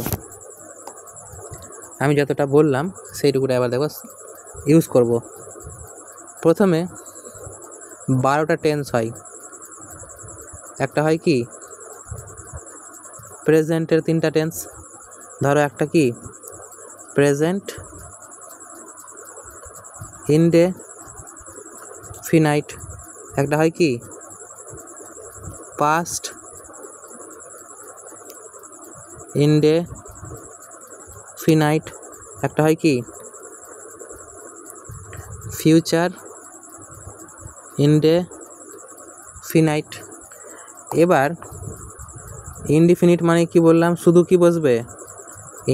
আমি যতটা বললাম সেইটুকুটা এবার দেখো ইউজ করব। প্রথমে 12টা টেন্স হয়। একটা হয় কি প্রেজেন্টের 3টা টেন্স, ধরো একটা কি প্রেজেন্ট ইনডেফিনাইট, একটা হয় কি পাস্ট ইনডেফিনাইট, একটা হয় কি ফিউচার ইনডেফিনাইট। এবার ইনডিফিনিট মানে কি বললাম শুধু কি বসবে,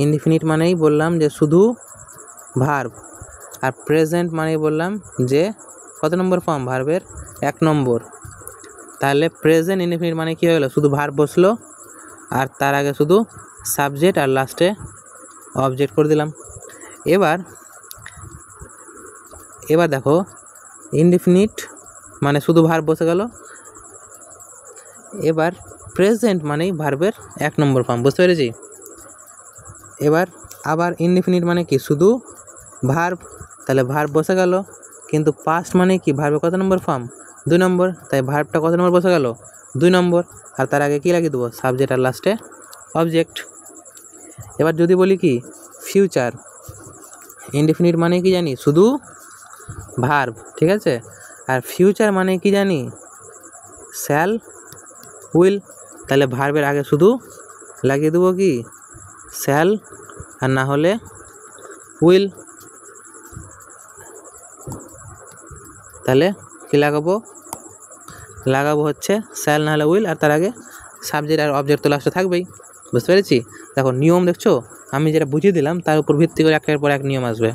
ইনডিফিনিট মানেই বললাম যে শুধু ভার্ব। আর প্রেজেন্ট মানেই বললাম যে কত নম্বর ফর্ম ভার্বের 1 নম্বর। তাহলে প্রেজেন্ট ইনডিফিনিট মানে কি হয়ে গেলো শুধু ভার্ব বসলো, আর তার আগে শুধু সাবজেক্ট আর লাস্টে অবজেক্ট করে দিলাম। এবার দেখো ইনডিফিনিট মানে শুধু ভার্ব বসে গেল। এবার প্রেজেন্ট মানেই ভার্বের 1 নম্বর ফর্ম, বুঝতে পেরেছি? এবার আবার ইনডিফিনিট মানে কি শুধু ভার্ব, তাহলে ভার্ব বসে গেল। কিন্তু পাস্ট মানে কি ভার্বের কত নম্বর ফর্ম 2 নম্বর, তাই ভার্বটা কত নম্বর বসে গেল 2 নম্বর, আর তার আগে কি লাগিয়ে দেবো সাবজেক্ট আর লাস্টে অবজেক্ট। এবার যদি বলি কি ফিউচার, ইনডিফিনিট মানে কি জানি শুধু ভার্ব, ঠিক আছে? আর ফিউচার মানে কি জানি শ্যাল উইল, তাহলে ভার্বের আগে শুধু লাগিয়ে দেবো কি শ্যাল, আর না হলে উইল। তাহলে কি লাগাবো হচ্ছে শ্যাল না হলে উইল, আর তার আগে সাবজেক্ট আর অবজেক্ট তো লাস্টে থাকবেই। বুঝতে পেরেছি? দেখো নিয়ম দেখছো, আমি যেটা বুঝিয়ে দিলাম তার উপর ভিত্তি করে একের পর এক নিয়ম আসবে।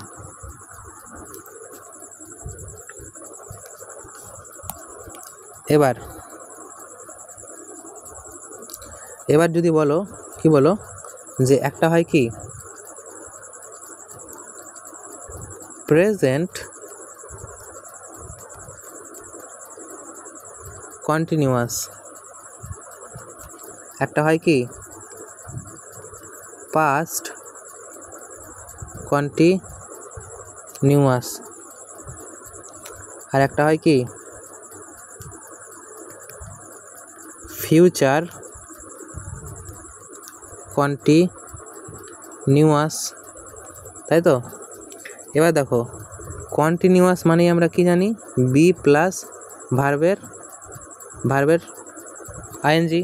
এবার যদি বলো কি বলো যে একটা হয় কি প্রেজেন্ট কন্টিনিউয়াস, একটা হয় কি পাস্ট কন্টিনিউয়াস, আর একটা হয় কি ফিউচার কন্টিনিউয়াস, তাই তো? এবার দেখো কন্টিনিউয়াস মানে আমরা কি জানি বি প্লাস ভার্বের আইএনজি।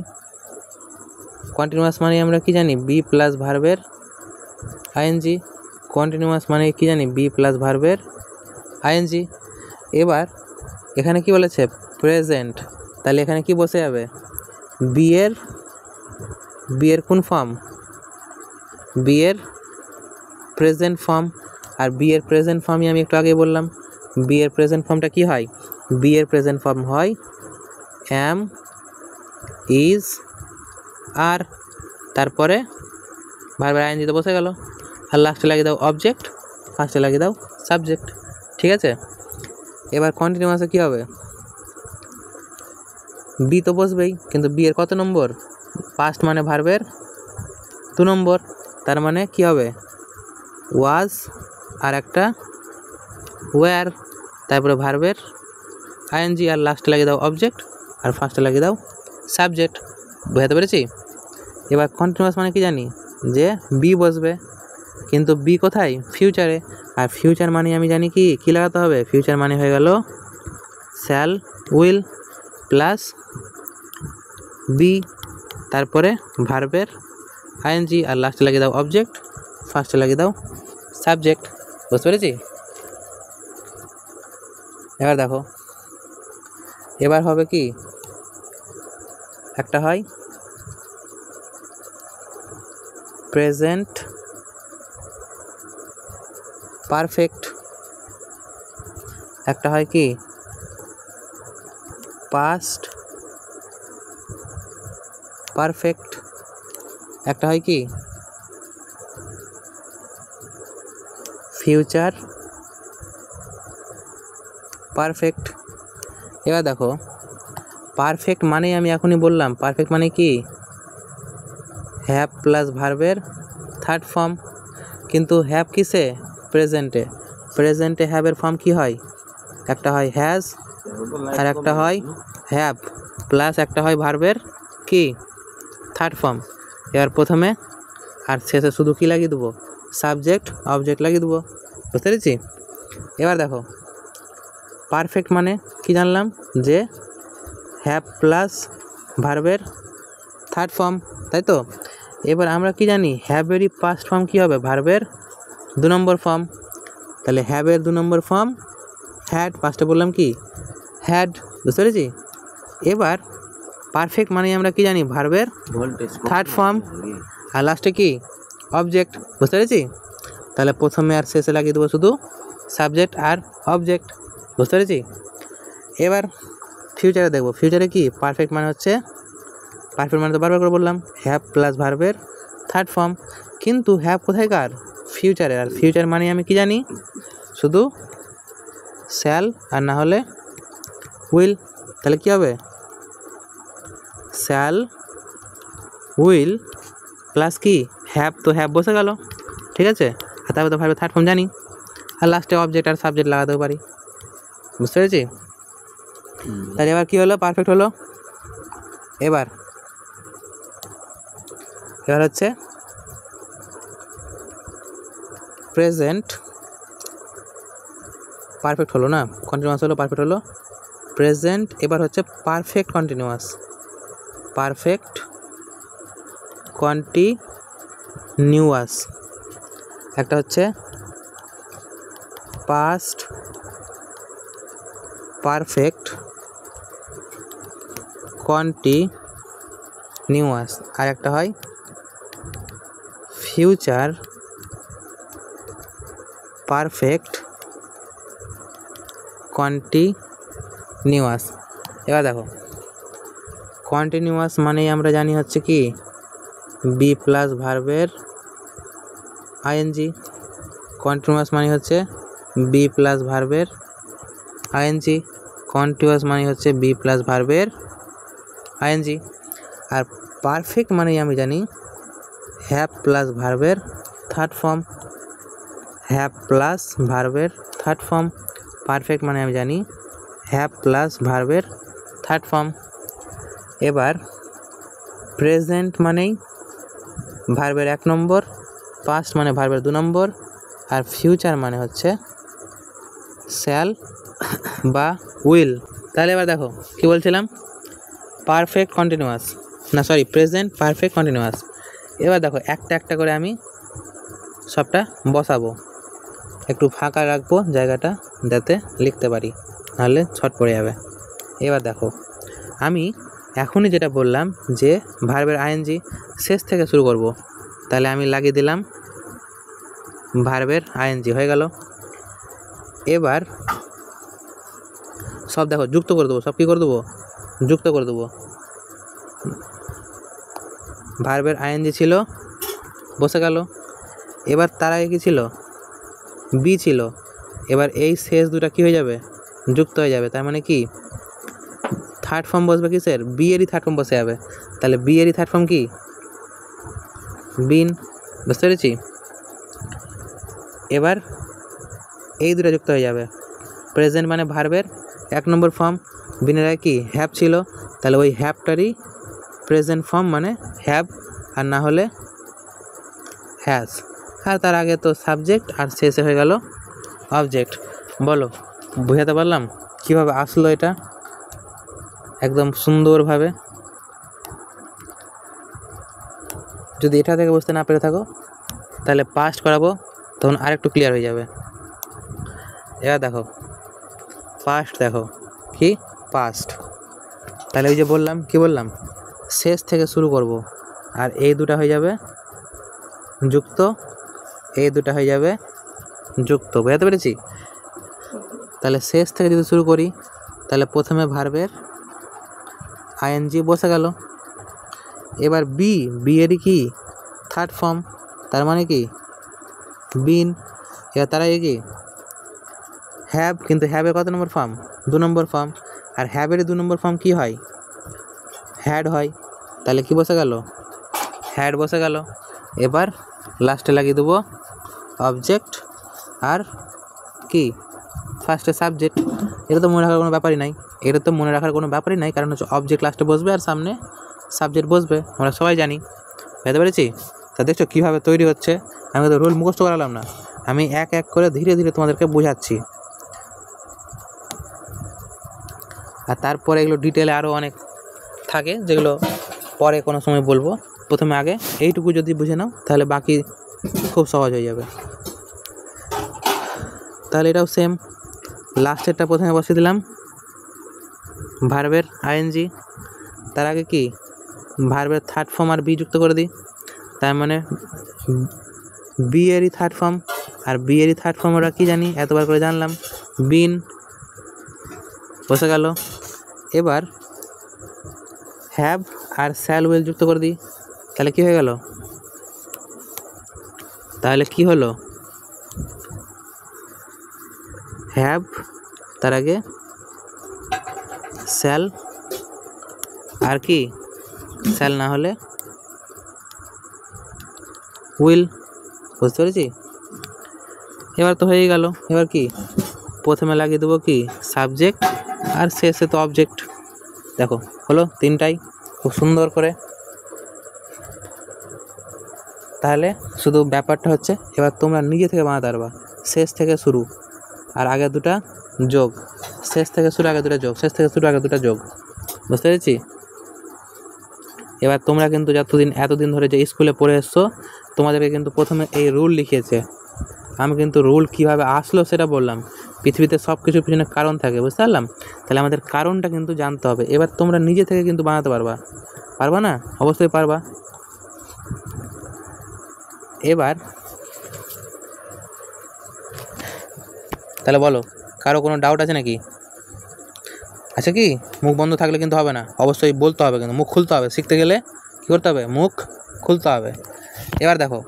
কন্টিনিউয়াস মানে আমরা কি জানি, বি প্লাস ভার্বের আইএনজি। কন্টিনিউয়াস মানে কি জানি, বি প্লাস ভার্বের আইএনজি। এবার এখানে কি বলেছে, প্রেজেন্ট, তাহলে এখানে কি বসে যাবে, বি এর কোন ফর্ম, বি এর প্রেজেন্ট ফর্ম। আর বি এর প্রেজেন্ট ফর্মই আমি একটু আগে বললাম, বি এর প্রেজেন্ট ফর্মটা কি হয়, বি এর প্রেজেন্ট ফর্ম হয় অ্যাম, ইজ, আর, তারপরে ভার্বের আইএনজিতে বসে গেল, আর লাস্টে লাগিয়ে দাও অবজেক্ট, ফার্স্টে লাগিয়ে দাও সাবজেক্ট। ঠিক আছে, এবার কন্টিনিউয়াসে কী হবে, বি তো বসবেই, কিন্তু বি এর কত নম্বর, পাস্ট মানে ভার্বের 2 নম্বর, তার মানে কি হবে, ওয়াজ আর একটা ওয়্যার, তারপরে ভার্বের আইএনজি, আর লাস্টে লাগিয়ে দাও অবজেক্ট, আর ফার্স্টে লাগিয়ে দাও সাবজেক্ট। বোঝাতে পেরেছি? এবার কন্টিনিউয়াস মানে কি জানি, যে বি বসবে, কিন্তু বি কোথায়, ফিউচারে, আর ফিউচার মানে আমি জানি কি লাগাতে হবে, ফিউচার মানে হয়ে গেল শ্যাল, উইল প্লাস বি, তারপরে ভার্বের আইএনজি, আর লাস্টে লাগিয়ে দাও অবজেক্ট, ফার্স্টে লাগিয়ে দাও সাবজেক্ট। বুঝতে পেরেছি? এবার দেখো, এবার হবে কি, একটা হয় প্রেজেন্ট পারফেক্ট, একটা হয় কি পাস্ট পারফেক্ট, একটা হয় কি ফিউচার পারফেক্ট। এবার দেখো, পারফেক্ট মানেই আমি এখনই বললাম, পারফেক্ট মানে কি, হ্যাভ প্লাস ভার্বের 3rd ফর্ম, কিন্তু হ্যাভ কিসে, প্রেজেন্টে, প্রেজেন্টে হ্যাভের ফর্ম কি হয়, একটা হয় হ্যাজ, আর একটা হয় হ্যাভ, প্লাস একটা হয় ভার্বের কি 3rd ফর্ম। এবার প্রথমে আর শেষে শুধু কি লাগিয়ে দেবো, সাবজেক্ট অবজেক্ট লাগিয়ে দেবো। বুঝতে পেরেছি? এবার দেখো, পারফেক্ট মানে কি জানলাম, যে হ্যাভ প্লাস ভার্বের 3rd ফর্ম, তাই তো? এবার আমরা কি জানি, হ্যাভেরই পাস্ট ফর্ম কী হবে, ভার্বের 2 নম্বর ফর্ম, তাহলে হ্যাভের 2 নম্বর ফর্ম হ্যাড, পাস্টে বললাম কি হ্যাড। বুঝতে পেরেছি? এবার পারফেক্ট মানে আমরা কি জানি, ভার্বের 3rd ফর্ম, আর লাস্টে কি অবজেক্ট। বুঝতে পেরেছি? তাহলে প্রথমে আর শেষে লাগিয়ে দেবো শুধু সাবজেক্ট আর অবজেক্ট। বুঝতে পেরেছি? এবার ফিউচারে দেখবো, ফিউচারে কি পারফেক্ট মানে হচ্ছে, পারফেক্ট মানে তো বারবার করে বললাম হ্যাভ প্লাস ভার্বের 3rd ফর্ম, কিন্তু হ্যাভ কোথায়কার, ফিউচারে, আর ফিউচার মানে আমি কি জানি, শুধু শ্যাল আর না হলে উইল। তাহলে কি হবে, শ্যাল উইল প্লাস কি হ্যাভ, তো হ্যাভ বসে গেল। ঠিক আছে, আর তারপরে তো ভার্বের 3rd ফর্ম জানি, আর লাস্টে অবজেক্ট আর সাবজেক্ট লাগাতেও পারি। বুঝতে পেরেছি? তাহলে এবার কী হলো, পারফেক্ট হলো। এবার হচ্ছে প্রেজেন্ট পারফেক্ট হলো না, কন্টিনিউয়াস হলো, পারফেক্ট হলো, প্রেজেন্ট। এবার হচ্ছে পারফেক্ট কন্টিনিউয়াস, পারফেক্ট কন্টিনিউয়াস, একটা হচ্ছে পাস্ট পারফেক্ট কন্টিনিউয়াস, আর একটা হয় ফিউচার পারফেক্ট কন্টিনিউয়াস। এবার দেখো, কন্টিনিউয়াস মানেই আমরা জানি হচ্ছে কি বি প্লাস ভার্বের আইএনজি, কন্টিনিউয়াস মানে হচ্ছে বি প্লাস ভার্বের আইএনজি, কন্টিনিউয়াস মানে হচ্ছে বি প্লাস ভার্বের আইএনজি। আর পারফেক্ট মানেই আমি জানি হ্যাভ প্লাস ভার্বের 3rd ফর্ম, হ্যাভ প্লাস ভার্বের 3rd ফর্ম। পারফেক্ট মানে আমি জানি হ্যাভ প্লাস ভার্বের 3rd ফর্ম। এবার প্রেজেন্ট মানেই ভার্বের 1 নম্বর, পাস্ট মানে ভার্বের 2 নম্বর, আর ফিউচার মানে হচ্ছে শ্যাল বা উইল। তাহলে এবার দেখো কি বলছিলাম, পারফেক্ট কন্টিনিউয়াস, না সরি প্রেজেন্ট পারফেক্ট কন্টিনিউয়াস। এবার দেখো একটা একটা করে আমি সবটা বসাবো, একটু ফাঁকা রাখবো জায়গাটা যাতে লিখতে পারি, নাহলে ছট পড়ে যাবে। এবার দেখো আমি এখনই যেটা বললাম যে ভার্বের আইএনজি শেষ থেকে শুরু করব, তাহলে আমি লাগিয়ে দিলাম ভার্বের আইএনজি, হয়ে গেল। এবার সব দেখো যুক্ত করে দেবো, সব কী করে দেবো, যুক্ত করে দেবো। ভার্বের আইএনজি ছিল, বসে গেল। এবার তার আগে কী ছিল, বি ছিল। এবার এই শেষ দুটা কী হয়ে যাবে, যুক্ত হয়ে যাবে। তার মানে কি থার্ড ফর্ম বসবে কিসের, বি এরই থার্ড ফর্ম বসে যাবে। তাহলে বি এরই থার্ড ফর্ম কি, বিন। বুঝতে পেরেছি? এবার এই দুটো যুক্ত হয়ে যাবে। প্রেজেন্ট মানে ভার্বের 1 নম্বর ফর্ম, বিনের আগে কি হ্যাভ ছিল, তাহলে ওই হ্যাভটারই প্রেজেন্ট ফর্ম মানে হ্যাভ, আর না হলে হ্যাজ। আর তার আগে তো সাবজেক্ট, আর শেষে হয়ে গেল অবজেক্ট। বলো বোঝাতে পারলাম কীভাবে আসলো এটা একদম সুন্দরভাবে? যদি এটা থেকে বুঝতে না পেরে থাকো তাহলে পাস্ট করাবো, তখন আরেকটু ক্লিয়ার হয়ে যাবে। এবার দেখো পাস্ট, দেখো কি পাস্ট, তাহলে ওই যে বললাম, কি বললাম, শেষ থেকে শুরু করব, আর এই দুটা হয়ে যাবে যুক্ত, এই দুটা হয়ে যাবে যুক্ত। বোঝাতে পেরেছি? তাহলে শেষ থেকে যদি শুরু করি, তাহলে প্রথমে ভার্বের আইএনজি বসে গেল। এবার বি এরই কি থার্ড ফর্ম, তার মানে কি বিন। এবার তার আগে কি হ্যাভ, কিন্তু হ্যাভের কত নম্বর ফর্ম, 2 নম্বর ফর্ম, আর হ্যাভের 2 নম্বর ফর্ম কি হয়, হ্যাড হয়। তাহলে কি বসে গেল, হ্যাড বসে গেল। এবার লাস্টে লাগিয়ে দেবো অবজেক্ট, আর কি ফার্স্টে সাবজেক্ট। এটা তো মনে রাখার কোনো ব্যাপারই নাই, কারণ হচ্ছে অবজেক্ট লাস্টে বসবে আর সামনে সাবজেক্ট বসবে, আমরা সবাই জানি। বুঝতে পেরেছি? তা দেখছো কীভাবে তৈরি হচ্ছে। আমি তো রুল মুখস্থ করালাম না, আমি এক এক করে ধীরে ধীরে তোমাদেরকে বোঝাচ্ছি। আর তারপরে এগুলো ডিটেলে আরও অনেক থাকে, যেগুলো পরে কোনো সময় বলবো। প্রথমে আগে এইটুকু যদি বুঝে নাও, তাহলে বাকি খুব সহজ হয়ে যাবে। তাহলে এটাও সেম, লাস্টেরটা প্রথমে বসিয়ে দিলাম ভার্বের আইএনজি, তার আগে কি ভার্বের থার্ড ফর্ম আর বি যুক্ত করে দিই, তার মানে বি এরই থার্ড ফর্ম, আর বি এরই থার্ড ফর্ম ওরা কী জানি, এতবার করে জানলাম, বিন। বসে গেল। এবার হ্যাভ আর শ্যাল উইল যুক্ত করে দিই, তাহলে কি হয়ে গেল, তাহলে কি হলো, হ্যাভ, তার আগে শ্যাল, আর কি শ্যাল না হলে উইল। বুঝতে পেরেছি? এবার তো হয়ে গেল। এবার কি প্রথমে লাগিয়ে দেবো কি সাবজেক্ট, আর শেষে তো অবজেক্ট। দেখো হলো তিনটাই খুব সুন্দর করে। তাহলে শুধু ব্যাপারটা হচ্ছে এবার তোমরা নিজে থেকে বানাতে পারবা, শেষ থেকে শুরু আর আগে দুটা যোগ, শেষ থেকে শুরু আগে দুটা যোগ, শেষ থেকে শুরু আগে দুটা যোগ। বুঝতে পেরেছি? এবার তোমরা কিন্তু এতদিন ধরে যে স্কুলে পড়ে এসছো, তোমাদেরকে কিন্তু প্রথমে এই রুল লিখিয়েছে। আমি কিন্তু রুল কিভাবে আসলো সেটা বললাম। পৃথিবীতে সব কিছুর পিছনে কারণ থাকে, বুঝতে পারলাম? তাহলে আমাদের কারণটা কিন্তু জানতে হবে। এবার তোমরা নিজে থেকে কিন্তু বানাতে পারবা না? অবশ্যই পারবা। এবার তাহলে বলো, কারো কোনো ডাউট আছে নাকি? আচ্ছা, কি মুখ বন্ধ থাকলে কিন্তু হবে না, অবশ্যই বলতে হবে, কিন্তু মুখ খুলতে হবে। শিখতে গেলে কী করতে হবে, মুখ খুলতে হবে। এবার দেখো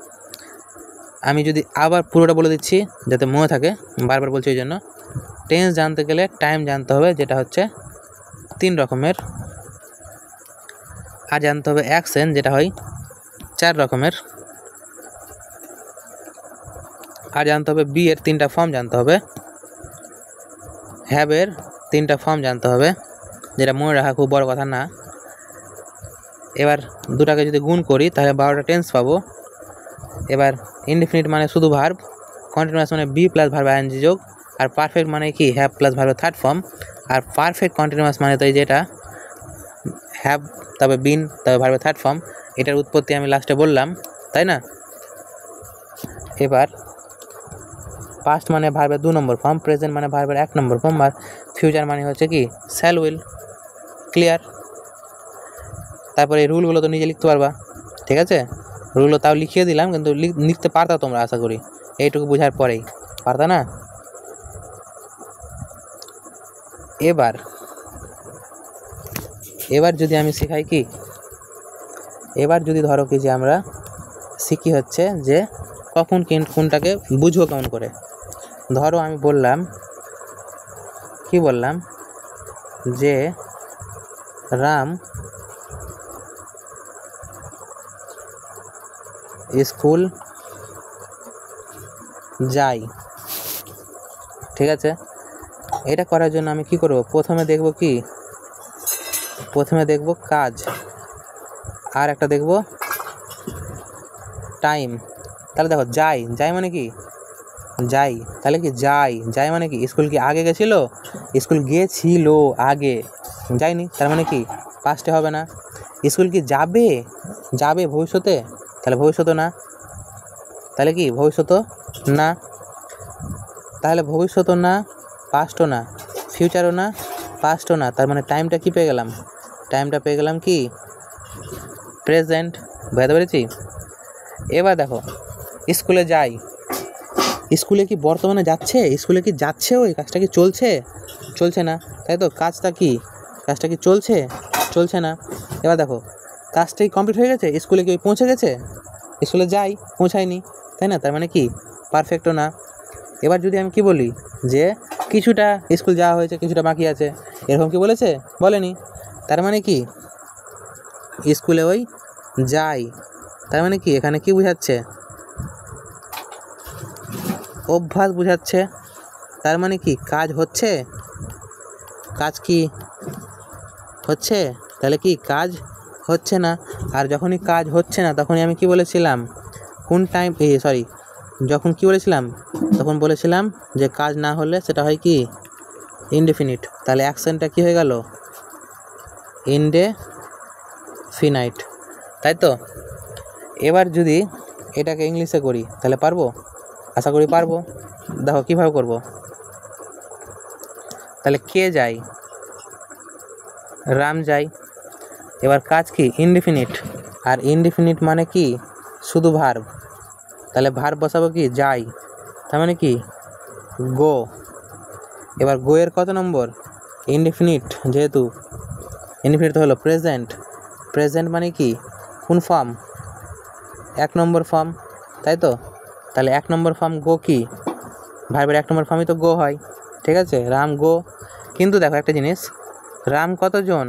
আমি যদি আবার পুরোটা বলে দিচ্ছি যাতে মনে থাকে, বারবার বলছি ওই জন্য। টেন্স জানতে গেলে টাইম জানতে হবে, যেটা হচ্ছে 3 রকমের, আর জানতে হবে অ্যাকশন, যেটা হয় 4 রকমের, আর জানতে হবে বি এর 3টা ফর্ম জানতে হবে, হ্যাভের 3টা ফর্ম জানতে হবে, যেটা মনে রাখা খুব বড় কথা না। এবার দুটাকে যদি গুণ করি তাহলে 12টা টেন্স পাবো। এবার ইনডিফিনিট মানে শুধু ভার্ব, কন্টিনিউয়াস মানে বি প্লাস ভার্ব আইএনজি যোগ, আর পারফেক্ট মানে কি হ্যাভ প্লাস ভার্বের থার্ড ফর্ম, আর পারফেক্ট কন্টিনিউয়াস মানে তো যেটা হ্যাভ, তবে বিন, তবে ভার্বের থার্ড ফর্ম, এটার উৎপত্তি আমি লাস্টে বললাম, তাই না? এবার পাস্ট মানে ভার্বের 2 নম্বর ফর্ম, প্রেজেন্ট মানে ভার্বের 1 নম্বর ফর্ম, আর ফিউচার মানে হচ্ছে কি শ্যাল উইল। ক্লিয়ার? তারপরে এই রুলগুলো তো নিজে লিখতে পারবা, ঠিক আছে? রুলগুলো তাও লিখিয়ে দিলাম, কিন্তু লিখতে পারতা তোমরা, আশা করি এইটুকু বোঝার পরেই পারতা না? এবার যদি আমি শেখাই কি, এবার যদি ধরো কি যে আমরা শিখি হচ্ছে যে কখন কোনটাকে বুঝবো কেমন করে। ধরো আমি বললাম, কি বললাম, যে রাম স্কুল যাই, ঠিক আছে? এটা করার জন্য আমি কি করব, প্রথমে দেখব কাজ, আর একটা দেখব টাইম। তাহলে দেখো যাই মানে কি যাই, তাহলে কি যাই মানে কি স্কুল কি আগে গেছিল, স্কুল গিয়েছিল আগে, যায়নি, তার মানে কি পাস্টে হবে না। স্কুল কি যাবে ভবিষ্যতে, তাহলে ভবিষ্যৎ না, তাহলে কি ভবিষ্যৎ না, তাহলে ভবিষ্যৎ না, পাস্টও না, ফিউচারও না, পাস্টও না, তার মানে টাইমটা কি পেয়ে গেলাম, টাইমটা পেয়ে গেলাম কি প্রেজেন্ট। বুঝতে পেরেছি? এবার দেখো স্কুলে যাই, স্কুলে কি বর্তমানে যাচ্ছে, স্কুলে কি যাচ্ছে, ওই কাজটা কি চলছে না, তাই তো? কাজটা কি চলছে না। এবার দেখো কাজটাই কমপ্লিট হয়ে গেছে, স্কুলে কি পৌঁছে গেছে, স্কুলে যাই পৌঁছায়নি, তাই না? তার মানে কি পারফেক্টও না। এবার যদি আমি কি বলি যে কিছুটা স্কুল যাওয়া হয়েছে, কিছুটা বাকি আছে, এরকম কি বলেছে, বলেনি, তার মানে কি স্কুলে ওই যাই, তার মানে কি এখানে কি বোঝাচ্ছে, অভ্যাস বোঝাচ্ছে, তার মানে কি কাজ হচ্ছে, কাজ কি হচ্ছে, তাহলে কি কাজ হচ্ছে না। আর যখনই কাজ হচ্ছে না তখনই আমি কি বলেছিলাম, কোন টাইম, যখন কি বলেছিলাম, তখন বলেছিলাম যে কাজ না হলে সেটা হয় কি ইনডেফিনিট, তাহলে অ্যাকশনটা কি হয়ে গেল ইনডেফিনাইট, তাই তো? এবার যদি এটাকে ইংলিশে করি তাহলে পারবো, আশা করি পারবো। দেখো কীভাবে করব, তাহলে কে যায়, রাম যায়, এবার কাজ কি ইনডেফিনিট, আর ইনডেফিনিট মানে কি শুধু ভার্ব, তাহলে ভার্ব বসাবো কি যাই, তার মানে কি গো। এবার গো এর কত নম্বর, ইনডেফিনিট, যেহেতু ইনডেফিনিট তো হলো প্রেজেন্ট মানে কি কোন ফর্ম, 1 নম্বর ফর্ম, তাই তো? তাহলে 1 নম্বর ফর্ম গো কি ভার্বের 1 নম্বর ফর্মই তো গো হয়, ঠিক আছে? রাম গো। কিন্তু দেখো একটা জিনিস, রাম কতজন,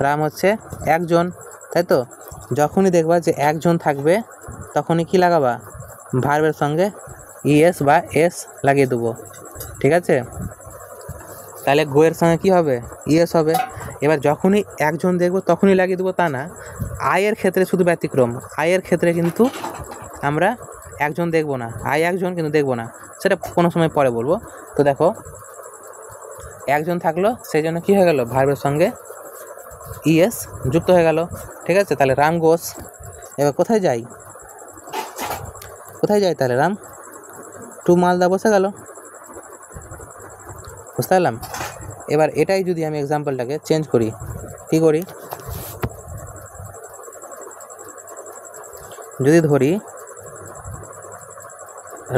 রাম হচ্ছে একজন, তাই তো? যখনই দেখবা যে একজন থাকবে তখনই কি লাগাবা, ভার্বের সঙ্গে ইএস বা এস লাগিয়ে দেবো, ঠিক আছে? তাহলে গোয়ের সঙ্গে কি হবে, ইএস হবে। এবার যখনই একজন দেখবো তখনই লাগিয়ে দেবো তা না, আয়ের ক্ষেত্রে শুধু ব্যতিক্রম, আয়ের ক্ষেত্রে কিন্তু আমরা একজন দেখবো না, আয় একজন কিন্তু দেখবো না, সেটা কোনো সময় পরে বলবো। তো দেখো একজন থাকলো, সেই জন্য কী হয়ে গেল, ভার্বের সঙ্গে ইএস যুক্ত হয়ে গেল, ঠিক আছে? তাহলে রাম গোস। এবার কোথায় যাই, তাহলে রাম টু মালদা বসে গেল, বুঝতে পারলাম? এবার এটাই যদি আমি এক্সাম্পলটাকে চেঞ্জ করি, কী করি, যদি ধরি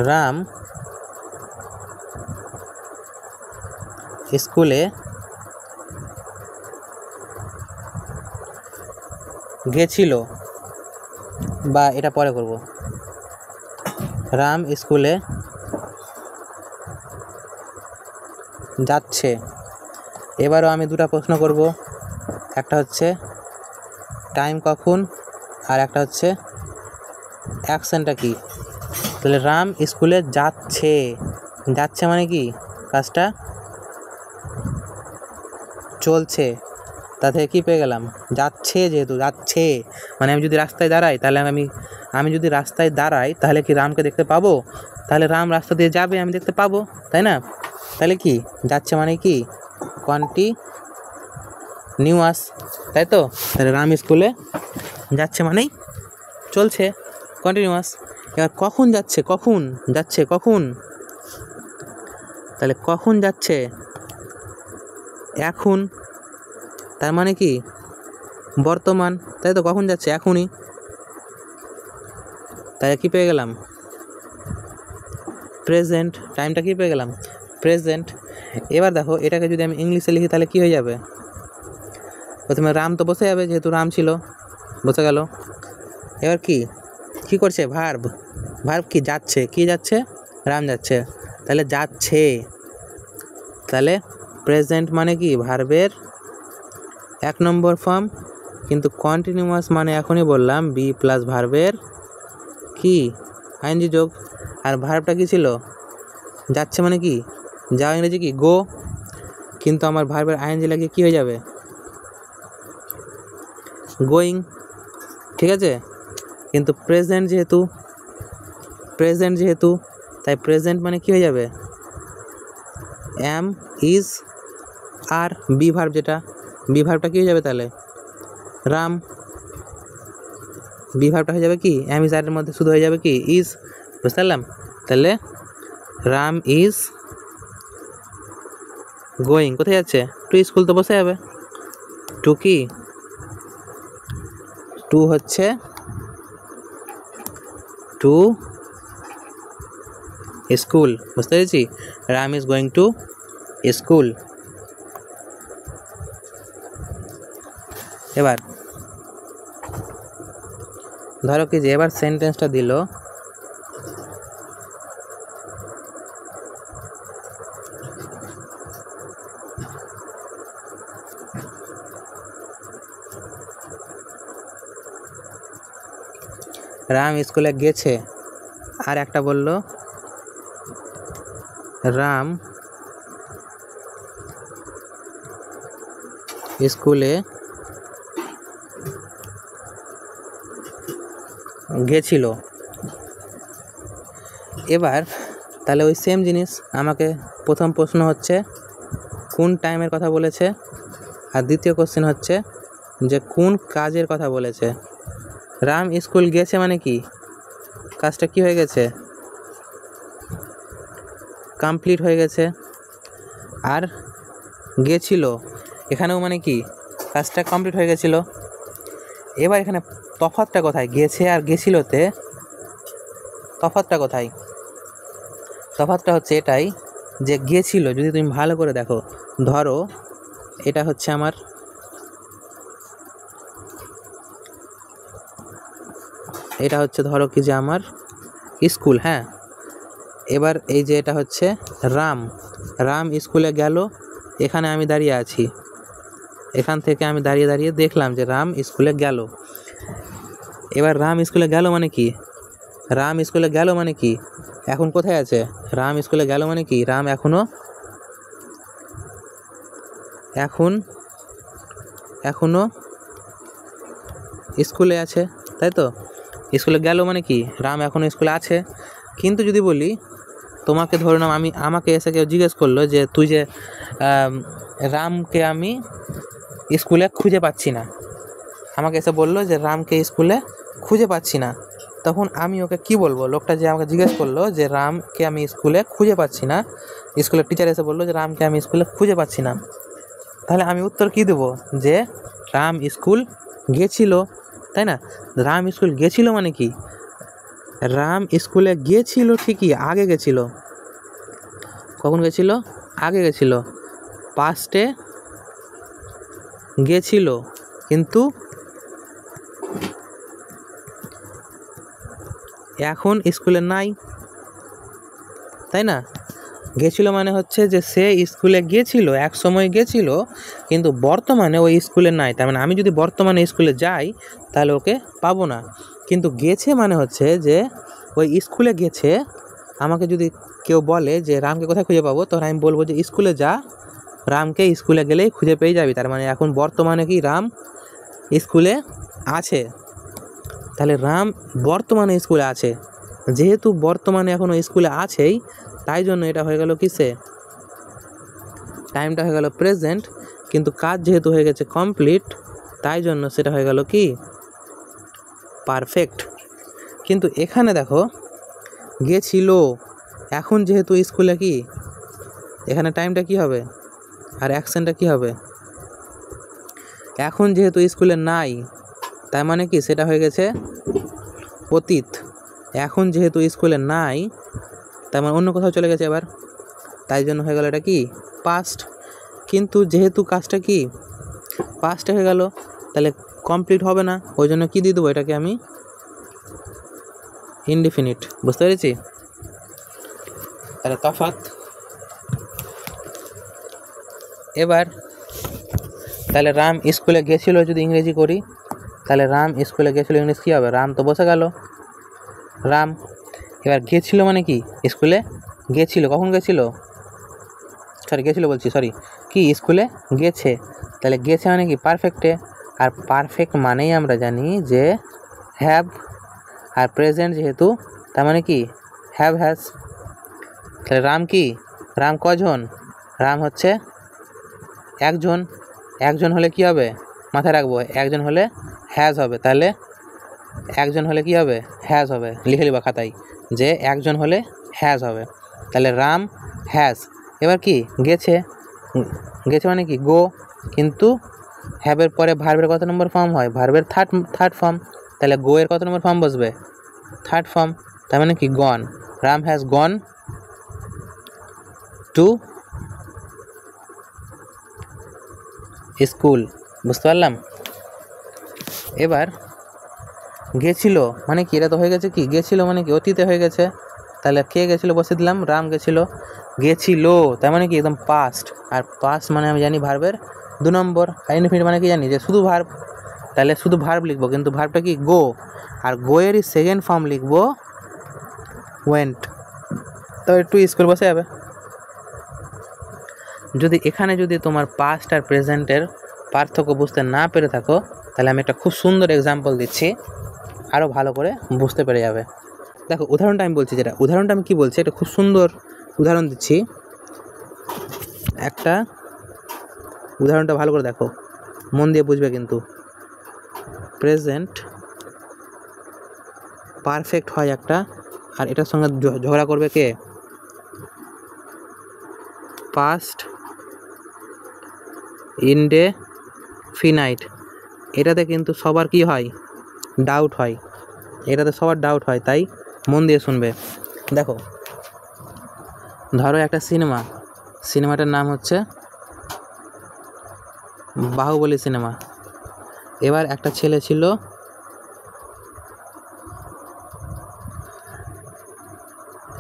রাম স্কুলে গেছিল, বা এটা পরে করব, রাম স্কুলে যাচ্ছে। এবারও আমি দুটো প্রশ্ন করব, একটা হচ্ছে টাইম কখন, আর একটা হচ্ছে অ্যাকশনটা কি। তাহলে রাম স্কুলে যাচ্ছে মানে কি কাজটা চলছে, তা থেকে কী পেয়ে গেলাম, যাচ্ছে, যেহেতু যাচ্ছে মানে আমি যদি রাস্তায় দাঁড়াই, তাহলে আমি যদি রাস্তায় দাঁড়াই তাহলে কি রামকে দেখতে পাবো, তাহলে রাম রাস্তা দিয়ে যাবে, আমি দেখতে পাবো, তাই না? তাহলে কি যাচ্ছে মানে কি নিউয়াস, তাই তো? তাহলে রাম স্কুলে যাচ্ছে মানেই চলছে, কন্টিনিউয়াস। এবার কখন যাচ্ছে, কখন যাচ্ছে, কখন, তাহলে কখন যাচ্ছে, এখন, তার মানে কি বর্তমান, তাই তো? কখন যাচ্ছে, এখনই। তাহলে কী পেয়ে গেলাম, প্রেজেন্ট। টাইমটা কী পেয়ে গেলাম, প্রেজেন্ট। এবার দেখো এটাকে যদি আমি ইংলিশে লিখি তাহলে কী হয়ে যাবে, প্রথমে রাম তো বসে যাবে, যেহেতু রাম ছিল বসে গেল। এবার কি কী করছে, ভার্ব। ভার্ব কি, যাচ্ছে, কি যাচ্ছে, রাম যাচ্ছে, তাহলে যাচ্ছে। তাহলে প্রেজেন্ট মানে কি ভার্বের 1 নম্বর ফর্ম, কিন্তু কন্টিনিউয়াস মানে এখনই বললাম বি প্লাস ভার্বের কি আইএনজি যোগ। আর ভার্বটা কি ছিল, যাচ্ছে মানে কি, যাওয়া ইংরেজি কি গো, কিন্তু আমার ভার্বের আইএনজি লাগিয়ে কি হয়ে যাবে, গোয়িং, ঠিক আছে? কিন্তু প্রেজেন্ট যেহেতু তাই প্রেজেন্ট মানে কি হয়ে যাবে, অ্যাম, ইজ, আর বি ভার্ব, যেটা বি ভার্বটা কী হয়ে যাবে তাহলে, রাম। বি ভার্বটা হয়ে যাবে কি, অ্যাম ইজ আরের মধ্যে শুধু হয়ে যাবে কি, ইজ। বুঝতে পারলাম? তাহলে রাম ইজ গোয়িং, কোথায় যাচ্ছে, টু স্কুল, তো বসে যাবে। টু কি, টু হচ্ছে টু স্কুল, বুঝতে পেরেছি? Ram is going to school. এবার ধরো কি যে এবার সেন্টেন্সটা দিল, রাম স্কুলে গেছে, আর একটা বলল রাম স্কুলে গেছিল। এবার তাহলে ওই সেম জিনিস আমাকে প্রথম প্রশ্ন হচ্ছে কোন টাইমের কথা বলেছে, আর দ্বিতীয় কোশ্চেন হচ্ছে যে কোন কাজের কথা বলেছে। রাম স্কুল গেছে মানে কি, কাজটা কি হয়ে গেছে, কমপ্লিট হয়ে গেছে। আর গেছিল এখানেও মানে কি, কাজটা কমপ্লিট হয়ে গেছিল। এবার এখানে তফাৎটা কোথায়, গেছে আর গেছিলতে তফাৎটা কোথায়, তফাৎটা হচ্ছে এটাই যে গেছিল, যদি তুমি ভালো করে দেখো, ধরো এটা হচ্ছে আমার, এটা হচ্ছে ধরো কি যে আমার স্কুল, হ্যাঁ। এবার এই যে এটা হচ্ছে রাম, রাম স্কুলে গেল, এখানে আমি দাঁড়িয়ে আছি, এখান থেকে আমি দাঁড়িয়ে দাঁড়িয়ে দেখলাম যে রাম স্কুলে গেল। এবার রাম স্কুলে গেল মানে কি, রাম স্কুলে গেল মানে কি, এখন কোথায় আছে, রাম স্কুলে গেল মানে কি, রাম এখনো স্কুলে আছে, তাই তো? স্কুলে গেল মানে কি, রাম এখনও স্কুলে আছে। কিন্তু যদি বলি তোমাকে, ধরে নাও আমাকে এসে কেউ জিজ্ঞেস করলো যে তুই যে রামকে আমি স্কুলে খুঁজে পাচ্ছি না, আমাকে এসে বললো যে রামকে স্কুলে খুঁজে পাচ্ছি না, তখন আমি ওকে কি বলবো, লোকটা যে আমাকে জিজ্ঞেস করলো যে রামকে আমি স্কুলে খুঁজে পাচ্ছি না, স্কুলের টিচার এসে বললো যে রামকে আমি স্কুলে খুঁজে পাচ্ছি না, তাহলে আমি উত্তর কি দেবো, যে রাম স্কুল গেছিল, তাই না? রাম স্কুল গেছিল মানে কি, রাম স্কুলে গিয়েছিল ঠিকই, আগে গেছিল। কখন গেছিল, আগে গেছিল, পাস্টে গেছিল, কিন্তু এখন স্কুলে নাই, তাই না? গেছিল মানে হচ্ছে যে সে স্কুলে গিয়েছিল, এক সময় গেছিল, কিন্তু বর্তমানে ওই স্কুলে নাই। তার মানে আমি যদি বর্তমানে স্কুলে যাই তাহলে ওকে পাবো না। কিন্তু গেছে মানে হচ্ছে যে ওই স্কুলে গেছে। আমাকে যদি কেউ বলে যে রামকে কোথায় খুঁজে পাবো, তখন আমি বলবো যে স্কুলে যা, রামকে স্কুলে গেলেই খুঁজে পেয়ে যাবি। তার মানে এখন বর্তমানে কি রাম স্কুলে আছে, তাহলে রাম বর্তমানে স্কুলে আছে। যেহেতু বর্তমানে এখনও স্কুলে আছেই, তাই জন্য এটা হয়ে গেল কিসে, টাইমটা হয়ে গেল প্রেজেন্ট। কিন্তু কাজ যেহেতু হয়ে গেছে কমপ্লিট, তাই জন্য সেটা হয়ে গেল কি পারফেক্ট। কিন্তু এখানে দেখো গেছিল, এখন যেহেতু স্কুলে কি, এখানে টাইমটা কি হবে আর অ্যাকশনটা কি হবে, এখন যেহেতু স্কুলে নাই, তার মানে কি সেটা হয়ে গেছে অতীত। এখন যেহেতু স্কুলে নাই, তার মানে অন্য কোথাও চলে গেছে এবার, তাই জন্য হয়ে গেল এটা কি পাস্ট। কিন্তু যেহেতু কাজটা কি পাস্টে হয়ে গেল, তাহলে কমপ্লিট হবে না, ওই জন্য কী দিয়ে দেবো এটাকে আমি ইনডিফিনিট। বুঝতে পেরেছি? তাহলে তফাৎ। এবার তাহলে রাম স্কুলে গেছিলো যদি ইংরেজি করি, তাহলে রাম স্কুলে গেছিলো ইংরেজি কী হবে, রাম তো বসে গেল রাম। এবার গেছিলো মানে কি স্কুলে গেছিলো, কখন গেছিলো, গেছিলো বলছি কি স্কুলে গেছে, তাহলে গেছে মানে কি পারফেক্টে। আর পারফেক্ট মানেই আমরা জানি যে হ্যাভ, আর প্রেজেন্ট যেহেতু তার মানে কি হ্যাভ হ্যাজ। তাহলে রাম কি, রাম কজন, রাম হচ্ছে একজন, একজন হলে কি হবে মাথায় রাখবো, একজন হলে হ্যাজ হবে। তাহলে একজন হলে কি হবে হ্যাজ হবে, লিখে লিবা খাতায় যে একজন হলে হ্যাজ হবে। তাহলে রাম হ্যাজ। এবার কি গেছে, গেছে মানে কি গো, কিন্তু হ্যাভের পরে ভার্বের কত নম্বর ফর্ম হয়, ভার্বের থার্ড ফর্ম। তাহলে গো এর কত নম্বর ফর্ম বসবে, থার্ড ফর্ম। তার মানে কি gone, Ram has gone to school. বুঝতে পারলাম? এবার গেছিলো মানে কি, এটা তো হয়ে গেছে কি গেছিলো মানে কি অতীতে হয়ে গেছে, তাহলে কে গেছিলো বসে দিলাম, রাম গেছিলো। গেছিলো তার মানে কি একদম পাস্ট, আর পাস্ট মানে আমি জানি ভার্বের 2 নম্বর, আর ইনফিনিট মানে কি জানি যে শুধু ভার্ব, তাহলে শুধু ভার্ব লিখবো, কিন্তু ভার্বটা কি গো, আর গোয়েরই সেকেন্ড ফর্ম লিখবো ওয়েন্ট। তো একটু স্কুল বসে যাবে। যদি এখানে যদি তোমার পাস্ট আর প্রেজেন্টের পার্থক্য বুঝতে না পেরে থাকো, তাহলে আমি একটা খুব সুন্দর এক্সাম্পল দিচ্ছি, আরও ভালো করে বুঝতে পেরে যাবে। দেখো উদাহরণটা আমি বলছি, যেটা উদাহরণটা আমি কি বলছি, একটা খুব সুন্দর উদাহরণ দিচ্ছি। একটা উদাহরণটা ভালো করে দেখো, মন দিয়ে বুঝবে কিন্তু। প্রেজেন্ট পারফেক্ট হয় একটা, আর এটার সঙ্গে ঝগড়া করবে কে, পাস্ট ইনডেফিনাইট। এটাতে কিন্তু সবার কি হয় ডাউট হয়, এটাতে সবার ডাউট হয়, তাই মন দিয়ে শুনবে। দেখো ধরো একটা সিনেমাটার নাম হচ্ছে বাহুবলী সিনেমা। এবার একটা ছেলে ছিল,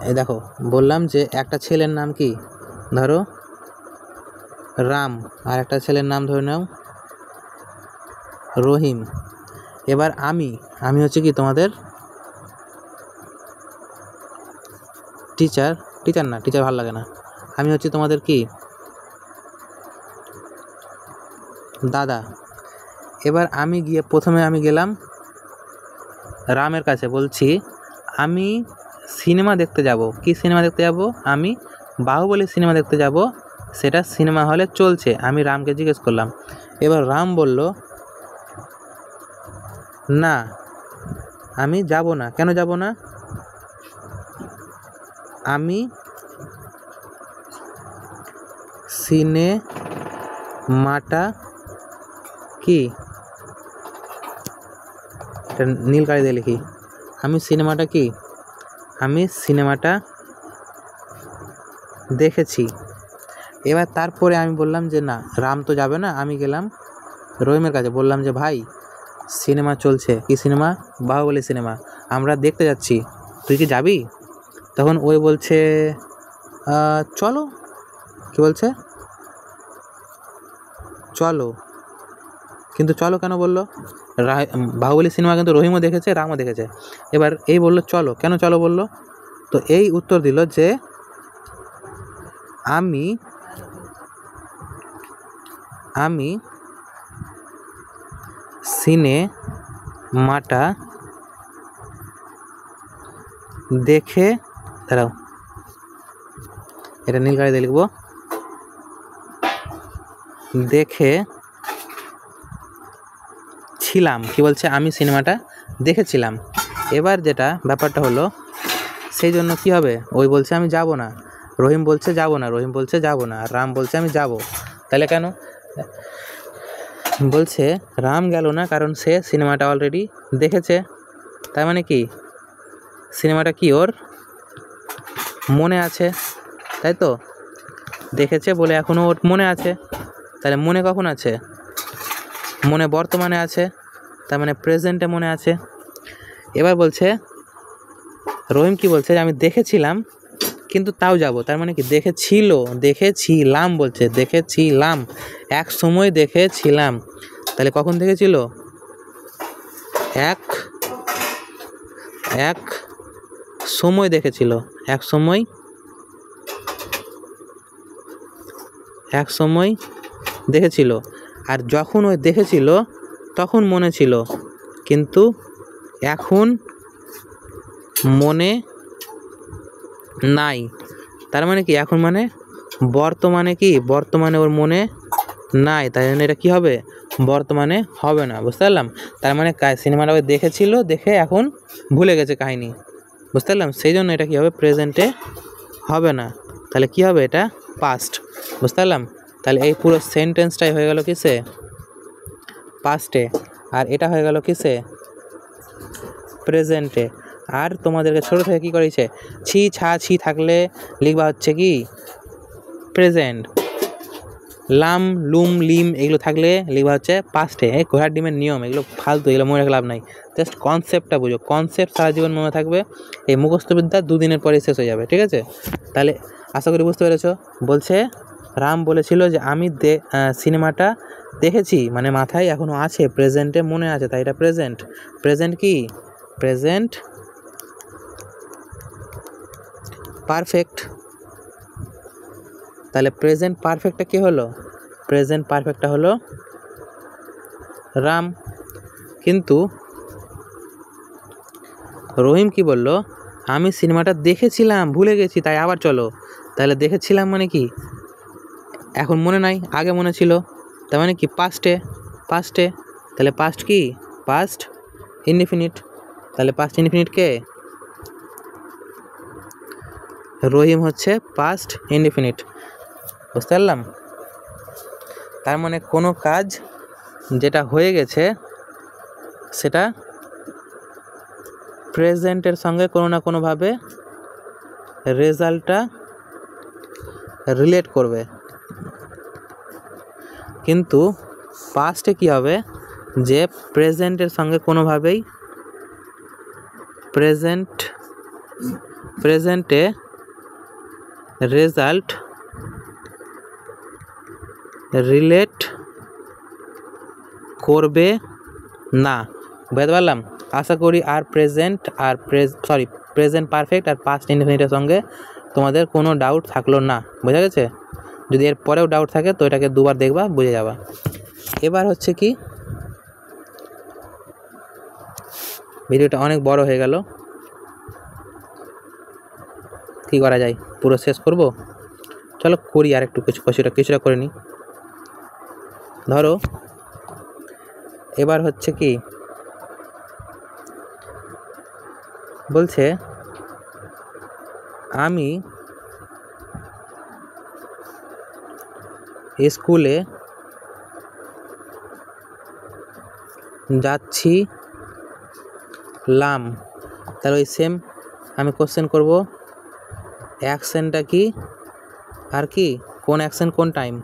এই দেখো বললাম যে একটা ছেলের নাম কি ধরো রাম, আর একটা ছেলের নাম ধরে নাও রহিম। এবার আমি হচ্ছে কি তোমাদের টিচার না, টিচার ভালো লাগে না, আমি হচ্ছে তোমাদের কি দাদা। এবার আমি গিয়ে প্রথমে আমি গেলাম রামের কাছে, বলছি আমি সিনেমা দেখতে যাব। কি সিনেমা দেখতে যাব, আমি বাহুবলী সিনেমা দেখতে যাব, সেটা সিনেমা হলে চলছে। আমি রামকে জিজ্ঞেস করলাম, এবার রাম বলল না আমি যাব না। কেন যাব না, আমি সিনেমাটা কি, নীল কালি দিয়ে লিখি, আমি সিনেমাটা কি, আমি সিনেমাটা দেখেছি। এবার তারপরে আমি বললাম যে না রাম তো যাবে না, আমি গেলাম রহিমের কাছে, বললাম যে ভাই সিনেমা চলছে, কি সিনেমা, বাহুবলী সিনেমা, আমরা দেখতে যাচ্ছি, তুই কি যাবি? তখন ওই বলছে চলো। কি বলছে, চলো। কিন্তু চলো কেন বললো, বাহুবলী সিনেমা কিন্তু রহিমও দেখেছে রামও দেখেছে। এবার এই বললো চলো, কেন চলো বললো, তো এই উত্তর দিল যে আমি সিনেমাটা দেখে, দাঁড়াও এটা নীল কালি দিয়ে লিখবো, দেখেছিলাম, কি বলছে, আমি সিনেমাটা দেখেছিলাম। এবার যেটা ব্যাপারটা হলো, সেই জন্য কি হবে, ওই বলছে আমি যাব না, রহিম বলছে যাব না, রহিম বলছে যাব না, আর রাম বলছে আমি যাব। তাহলে কেন বলছে রাম গেল না? কারণ সে সিনেমাটা অলরেডি দেখেছে। তার মানে কি সিনেমাটা কি ওর মনে আছে, তাই তো? দেখেছে বলে এখনও ওর মনে আছে। তাহলে মনে কখন আছে? মনে বর্তমানে আছে, তার মানে প্রেজেন্টে মনে আছে। এবার বলছে রহিম কি বলছে, আমি দেখেছিলাম কিন্তু তাও যাব। তার মানে কি দেখেছিলাম বলছে, দেখেছিলাম, এক সময় দেখেছিলাম। তাহলে কখন দেখেছিল? এক সময় দেখেছিল, এক সময় দেখেছিল। আর যখন ওই দেখেছিল তখন মনে ছিল, কিন্তু এখন মনে নাই। তার মানে কি এখন মানে বর্তমানে, কি বর্তমানে ওর মনে নাই, তাই জন্য এটা কী হবে? বর্তমানে হবে না। বুঝতে পারলাম? তার মানে সিনেমাটা ওই দেখেছিল, দেখে এখন ভুলে গেছে কাহিনি। বুঝতে পারলাম? সেই জন্য এটা কী হবে? প্রেজেন্টে হবে না। তাহলে কি হবে? এটা পাস্ট। বুঝতে পারলাম? তাহলে এই পুরো সেন্টেন্সটাই হয়ে গেল কিসে? পাস্টে। আর এটা হয়ে গেল কিসে? প্রেজেন্টে। আর তোমাদেরকে ছোটো থেকে কী করেছে? ছি থাকলে লিখবা হচ্ছে কি প্রেজেন্ট, লাম লুম লিম এগুলো থাকলে লিখবা হচ্ছে পাস্টে। এই ঘোড়ার ডিমের নিয়ম, এগুলো ফালতু, এগুলো মনে রাখা লাভ নাই। জাস্ট কনসেপ্টটা বুঝো, কনসেপ্ট সারা জীবন মনে থাকবে। এই মুখস্থবিদ্যা 2 দিনের পরে শেষ হয়ে যাবে, ঠিক আছে? তাহলে আশা করি বুঝতে পেরেছো। বলছে রাম বলেছিল যে আমি সিনেমাটা দেখেছি, মানে মাথায় এখনও আছে, প্রেজেন্টে মনে আছে, তাই এটা প্রেজেন্ট। প্রেজেন্ট কি? Present perfect. তাহলে প্রেজেন্ট পারফেক্টটা কী হলো? প্রেজেন্ট পারফেক্টটা হলো রাম। কিন্তু রহিম কি বলল? আমি সিনেমাটা দেখেছিলাম, ভুলে গেছি, তাই আবার চলো। তাহলে দেখেছিলাম মানে কি এখন মনে নাই, আগে মনে ছিল, তার মানে কি পাস্টে। তাহলে পাস্ট কি? Past indefinite. তাহলে পাস্ট ইনডিফিনিট কে? রহিম হচ্ছে পাস্ট ইনডিফিনিট। বুঝতে পারলাম? তার মানে কোনো কাজ যেটা হয়ে গেছে সেটা প্রেজেন্টের সঙ্গে কোনো না কোনোভাবে রেজাল্টটা রিলেট করবে। কিন্তু পাস্টে কি হবে? যে প্রেজেন্টের সঙ্গে কোনোভাবেই প্রেজেন্টে রেজাল্ট রিলেট করবে না। বুঝতে পারলাম? আশা করি আর প্রেজেন্ট আর প্রেজেন্ট পারফেক্ট আর পাস্ট ইনডিফিনিটের সঙ্গে তোমাদের কোনো ডাউট থাকলো না। বোঝা গেছে? যদি এর পরেও ডাউট থাকে তো এটাকে 2বার দেখবা, বুঝে যাবা। এবার হচ্ছে কি, ভিডিওটা অনেক বড় হয়ে গেল, কী করা যায়? পুরো শেষ করব? চলো করি আর একটু কিছুটা করে নিই। ধরো এবার হচ্ছে কি বলছে, আমি স্কুলে যাচ্ছিলাম। তাহলে ওই সেম আমি কোশ্চেন করব, অ্যাকশনটা কি আর কি, কোন অ্যাকশন কোন টাইম।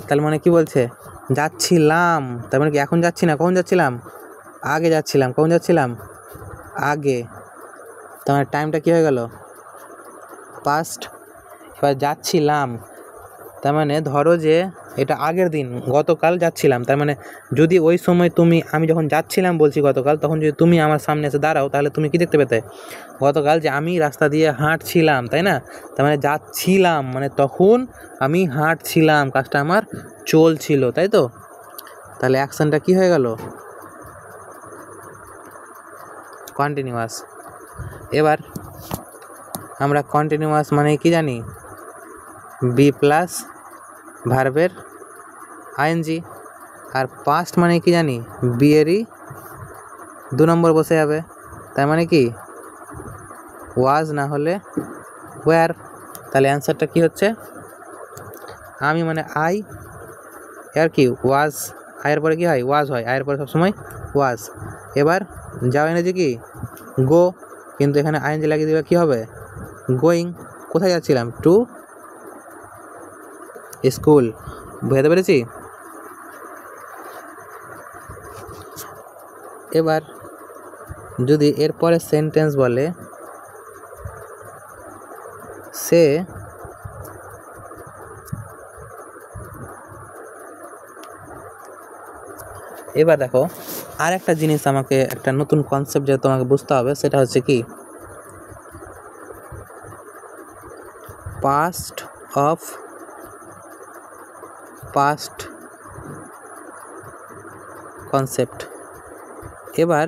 তার মানে কি বলছে? যাচ্ছিলাম, তার মানে কি এখন যাচ্ছি না, কখন যাচ্ছিলাম? আগে যাচ্ছিলাম। কখন যাচ্ছিলাম? আগে। তার মানে টাইমটা কী হয়ে গেল? পাস্ট। এবার যাচ্ছিলাম, তার মানে ধরো যে এটা আগের দিন, গতকাল যাচ্ছিলাম। তার মানে যদি ওই সময় আমি যখন যাচ্ছিলাম বলছি গতকাল, তখন যদি তুমি আমার সামনে এসে দাঁড়াও, তাহলে তুমি কি দেখতে পেতে? গতকাল যে আমি রাস্তা দিয়ে হাঁটছিলাম, তাই না? তার মানে যাচ্ছিলাম মানে তখন আমি হাঁটছিলাম, কাজটা আমার চলছিল, তাই তো? তাহলে অ্যাকশনটা কি হয়ে গেল? কন্টিনিউয়াস। এবার আমরা কন্টিনিউয়াস মানে কি জানি? বি প্লাস ভার্বের আইএনজি। আর পাস্ট মানে কি জানি, বি এরই 2 নম্বর বসে যাবে। তার মানে কি ওয়াজ না হলে ওয়্যার। তাহলে অ্যান্সারটা কি হচ্ছে, আমি মানে আই, আর কি ওয়াজ, আয়ের পরে কি হয় ওয়াজ হয়, আয়ের পরে সবসময় ওয়াজ। এবার যাও এনেছি কি গো, কিন্তু এখানে আইএনজি লাগিয়ে দিলে কী হবে গোয়িং। কোথায় যাচ্ছিলাম, টু স্কুল। বুঝতে পেরেছি। এবার যদি এরপরে সেন্টেন্স বলে সে এবার দেখো আর একটা জিনিস, আমাকে একটা নতুন কনসেপ্ট যেটা তোমাকে বুঝতে হবে, সেটা হচ্ছে কি পাস্ট অফ পাস্ট কনসেপ্ট। এবার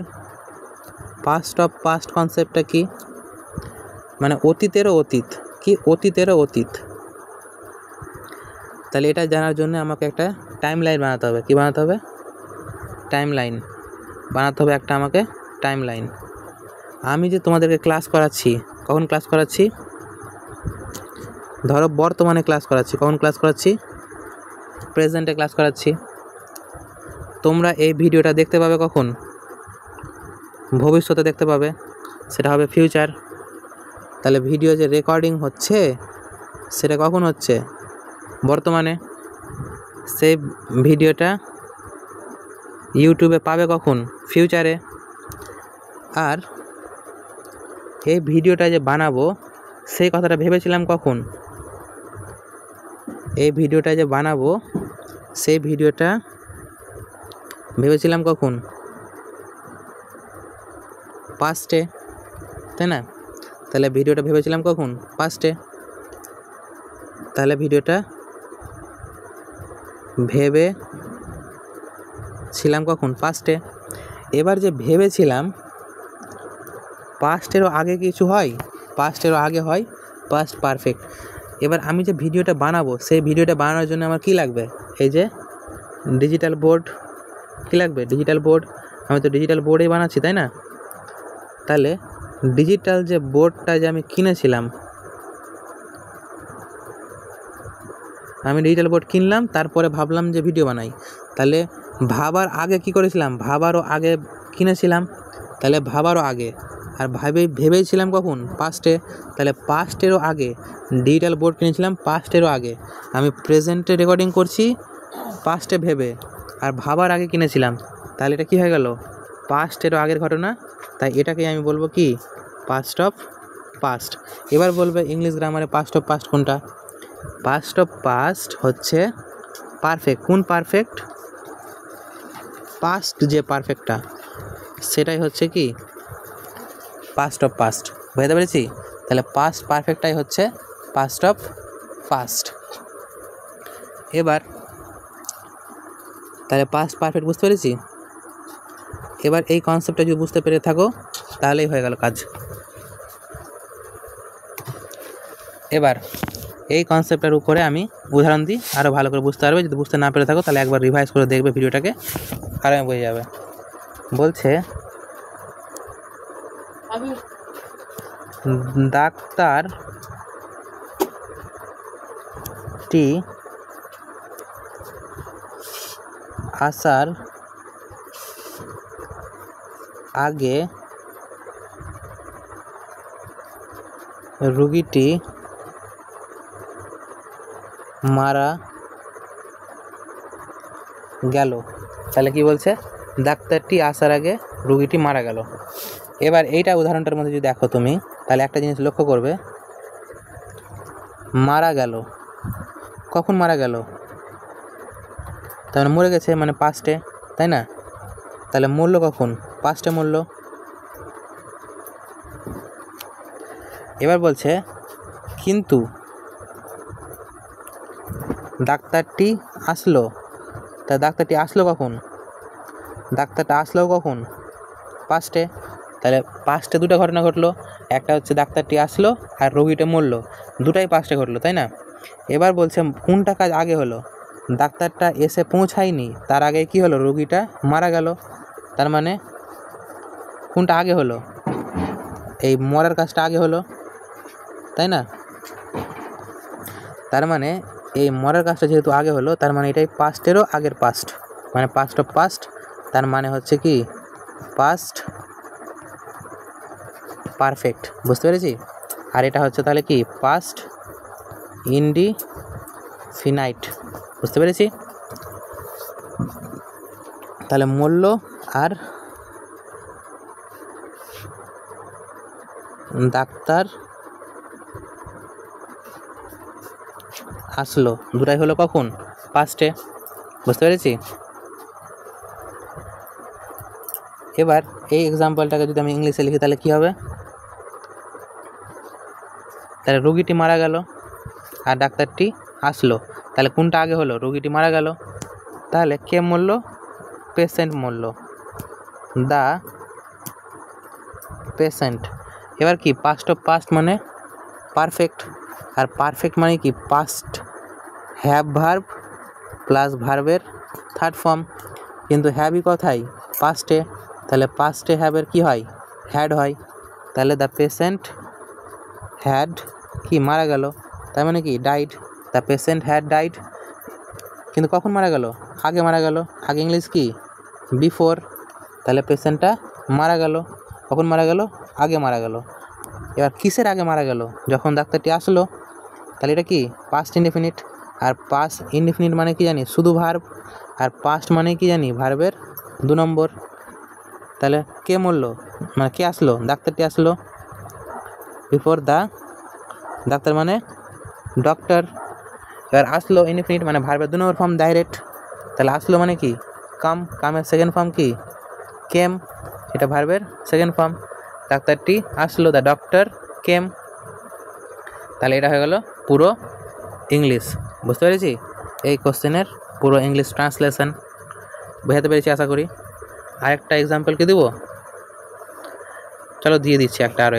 পাস্ট অফ পাস্ট কনসেপ্টটা কি, মানে অতীতেরও অতীত, কি অতীতেরও অতীত। তাহলে এটা জানার জন্য আমাকে একটা টাইম লাইন বানাতে হবে। কি বানাতে হবে, টাইম লাইন বানাতে হবে একটা আমাকে টাইম লাইন। আমি যে তোমাদেরকে ক্লাস করাচ্ছি, কখন ক্লাস করাচ্ছি, ধরো বর্তমানে ক্লাস করাচ্ছি। কখন ক্লাস করাচ্ছি, প্রেজেন্টে ক্লাস করাচ্ছি। তোমরা এই ভিডিওটা দেখতে পাবে কখন, ভবিষ্যতে দেখতে পাবে, সেটা হবে ফিউচার। তাহলে ভিডিও যে রেকর্ডিং হচ্ছে সেটা কখন হচ্ছে, বর্তমানে। সেই ভিডিওটা ইউটিউবে পাবে কখন, ফিউচারে। আর এই ভিডিওটা যে বানাবো সেই কথাটা ভেবেছিলাম কখন, এই ভিডিওটা যে বানাবো সেই ভিডিওটা ভেবেছিলাম কখন, পাস্টে, তাই না। তাহলে ভিডিওটা ভেবেছিলাম কখন, পাস্টে। তাহলে ভিডিওটা ভেবেছিলাম কখন, পাস্টে। এবার যে ভেবেছিলাম, পাস্টেরও আগে কিছু হয়, পাস্টেরও আগে হয় পাস্ট পারফেক্ট। এবার আমি যে ভিডিওটা বানাবো সেই ভিডিওটা বানানোর জন্য আমার কী লাগবে, এই যে ডিজিটাল বোর্ড। কী লাগবে, ডিজিটাল বোর্ড। আমি তো ডিজিটাল বোর্ডেই বানাচ্ছি, তাই না। তাহলে ডিজিটাল যে বোর্ডটা যে আমি কিনেছিলাম, আমি ডিজিটাল বোর্ড কিনলাম, তারপরে ভাবলাম যে ভিডিও বানাই। তাহলে ভাবার আগে কি করেছিলাম, ভাবারও আগে কিনেছিলাম, তাহলে ভাবারও আগে। আর ভেবেছিলাম কখন, পাস্টে। তাহলে পাস্টেরও আগে ডিজিটাল বোর্ড কিনেছিলাম, পাস্টেরও আগে। আমি প্রেজেন্টে রেকর্ডিং করছি, পাস্টে ভেবে, আর ভাবার আগে কিনেছিলাম। তাহলে এটা কী হয়ে গেল, পাস্টেরও আগের ঘটনা। তাই এটাকেই আমি বলবো কি, পাস্ট অফ পাস্ট। এবার বলবে ইংলিশ গ্রামারে পাস্ট অফ পাস্ট কোনটা। পাস্ট অফ পাস্ট হচ্ছে পারফেক্ট। কোন পারফেক্ট, পাস্ট যে পারফেক্টটা সেটাই হচ্ছে কি পাস্ট অফ পাস্ট। বুঝতে পেরেছি। তাহলে পাস্ট পারফেক্টটাই হচ্ছে পাস্ট অফ পাস্ট। এবার তাহলে পাস্ট পারফেক্ট বুঝতে পেরেছি। এবার এই কনসেপ্টটা যদি বুঝতে পেরে থাকো তাহলেই হয়ে গেল কাজ। এবার এই কনসেপ্টের উপরে আমি উদাহরণ দিই, আরও ভালো করে বুঝতে পারবে। যদি বুঝতে না পেরে থাকো তাহলে একবার রিভাইজ করে দেখবে ভিডিওটাকে, আর আমি বুঝে যাবে। বলছে ডাক্তারটি আসার আগে রোগীটি মারা গেল। তাহলে কি বলছে, ডাক্তারটি আসার আগে রোগীটি মারা গেল। এবার এইটা উদাহরণটার মধ্যে যদি দেখো তুমি, তাহলে একটা জিনিস লক্ষ্য করবে, মারা গেল, কখন মারা গেল, তার মানে মরে গেছে, মানে পাস্টে, তাই না। তাহলে মরল কখন, পাস্টে মরল। এবার বলছে কিন্তু ডাক্তারটি আসলো, তা ডাক্তারটি আসলো কখন, ডাক্তারটা আসলো কখন, পাস্টে। তাহলে পাস্টে দুটো ঘটনা ঘটলো, একটা হচ্ছে ডাক্তারটি আসলো আর রোগীটা মরলো, দুটাই পাস্টে ঘটলো, তাই না। এবার বলছে কোনটা কাজ আগে হলো, ডাক্তারটা এসে পৌঁছায়নি তার আগে কি হলো, রোগীটা মারা গেল। তার মানে কোনটা আগে হলো, এই মরার কাজটা আগে হলো, তাই না? তার মানে এই মরার কাজটা যেহেতু আগে হলো, তার মানে এটাই পাস্টেরও আগের পাস্ট, মানে পাস্ট অফ পাস্ট। তার মানে হচ্ছে কি পাস্ট পারফেক্ট, বুঝতে পেরেছি? আর এটা হচ্ছে তাহলে কি পাস্ট ইনডিফিনাইট, বুঝতে পেরেছি? তাহলে মূল্য আর ডাক্তার আসলো দুটাই হলো কখন, পাস্টে, বুঝতে পেরেছি? এবার এই এক্সাম্পলটাকে যদি আমি ইংলিশে লিখি তাহলে কি হবে, তাহলে রোগীটি মারা গেল আর ডাক্তারটি আসলো, তাহলে কোনটা আগে হলো, রোগীটি মারা গেল, তাহলে কে মরল, পেশেন্ট মরল, দ্য পেশেন্ট। এবার কি পাস্ট অফ পাস্ট মানে পারফেক্ট, আর পারফেক্ট মানে কি পাস্ট হ্যাভ ভার্ব প্লাস ভার্বের থার্ড ফর্ম, কিন্তু হ্যাভই কথাই পাস্টে, তাহলে পাস্টে হ্যাভের কি হয়, হ্যাড হয়। তাহলে দ্য পেশেন্ট হ্যাড কি মারা গেল, তার মানে কি died, the patient had died. কিন্তু কখন মারা গেল, আগে মারা গেল, আগে ইংলিশ কি বিফোর, তাহলে পেশেন্টটা মারা গেল, কখন মারা গেল, আগে মারা গেল। এবার কিসের আগে মারা গেল, যখন ডাক্তারটি আসলো, তাহলে এটা কি পাস্ট ইনডেফিনিট, আর পাস্ট ইনডেফিনিট মানে কি জানি শুধু ভার্ব, আর পাস্ট মানে কি জানি ভার্বের 2 নম্বর। তাহলে কে মরলো, মানে কে আসলো, ডাক্তারটি আসলো, বিফোর দ্য, ডাক্তার মানে ডক্টর। এবার আসলো ইনডেফিনিট মানে ভার্বের 2 নম্বর ফর্ম ডাইরেক্ট, তাহলে আসলো মানে কি কাম, কামের সেকেন্ড ফর্ম কি কেম, এটা ভার্বের সেকেন্ড ফর্ম, ডাক্তারটি আসলো, দ্য ডক্টর কেম। তাহলে এটা হয়ে গেল পুরো ইংলিশ, বুঝতে পেরেছি? এই কোশ্চেনের পুরো ইংলিশ ট্রান্সলেশন বোঝাতে পেরেছি আশা করি। আরেকটা এক্সাম্পল কি দেবো, চলো দিয়ে দিচ্ছি একটা আরও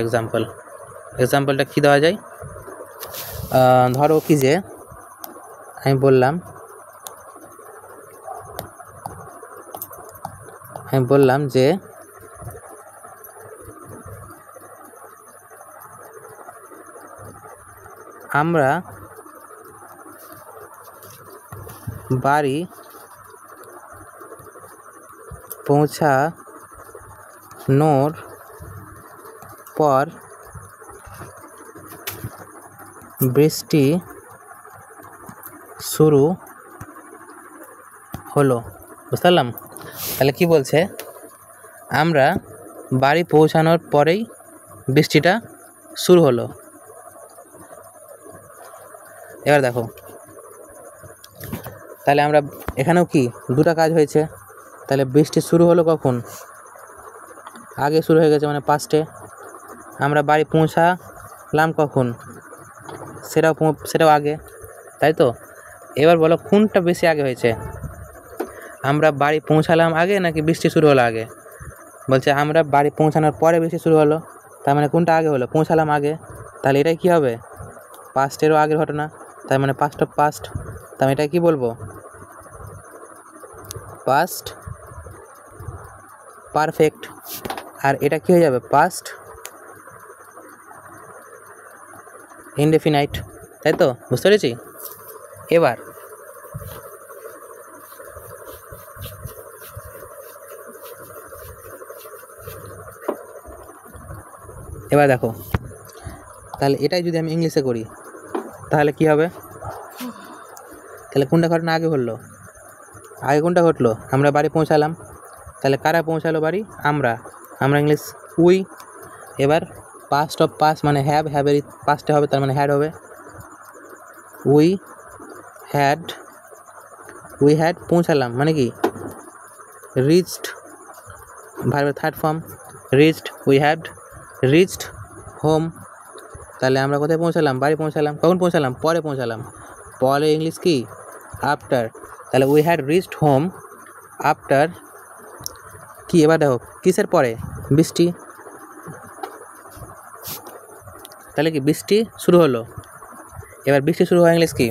এক্সাম্পলটা কী দেওয়া যায়, ধরো কি যে আমি বললাম যে আমরা বাড়ি পৌঁছানোর পর বৃষ্টি শুরু হলো, বুঝতে পারলাম? তাহলে কি বলছে, আমরা বাড়ি পৌঁছানোর পরেই বৃষ্টিটা শুরু হলো। এবার দেখো, তাহলে আমরা এখানেও কি দুটা কাজ হয়েছে, তাহলে বৃষ্টি শুরু হলো কখন, আগে শুরু হয়ে গেছে মানে পাস্টে। আমরা বাড়ি পৌঁছালাম কখন, সেটাও আগে, তাই তো? এবার বলো কোনটা বেশি আগে হয়েছে, আমরা বাড়ি পৌঁছালাম আগে নাকি বৃষ্টি শুরু হলো আগে? বলছে আমরা বাড়ি পৌঁছানোর পরে বৃষ্টি শুরু হলো, তার মানে কোনটা আগে হলো, পৌঁছালাম আগে, তাহলে এটাই কী হবে, পাস্টেরও আগের ঘটনা, তার মানে পাস্ট অফ পাস্ট। তার মানে এটা কী বলবো, পাস্ট পারফেক্ট। আর এটা কী হয়ে যাবে, পাস্ট ইনডেফিনাইট, তাই তো? বুঝতে পেরেছি? এবার দেখো, তাহলে এটাই যদি আমি ইংলিশে করি তাহলে কি হবে, তাহলে কোনটা ঘটনা আগে ঘটলো, আগে কোনটা ঘটলো, আমরা বাড়ি পৌঁছালাম, তাহলে কারা পৌঁছালো বাড়ি, আমরা ইংলিশ উই। এবার পাস্ট অফ পাস্ট মানে হ্যাভের পাস্টে হবে, তার মানে হ্যাড হবে, উই হ্যাড পৌঁছালাম মানে কি রিচড, ভার্বের third form reached, we had reached home. তাহলে আমরা কোথায় পৌঁছালাম, বাড়ি পৌঁছালাম, কখন পৌঁছালাম, পরে পৌঁছালাম, পরে ইংলিশ কি আফটার। তাহলে we had reached home after কি, এবার দেখো কিসের পরে, বৃষ্টি, তাহলে কি বৃষ্টি শুরু হলো, এবার বৃষ্টি শুরু হয় ইংলিশ কি?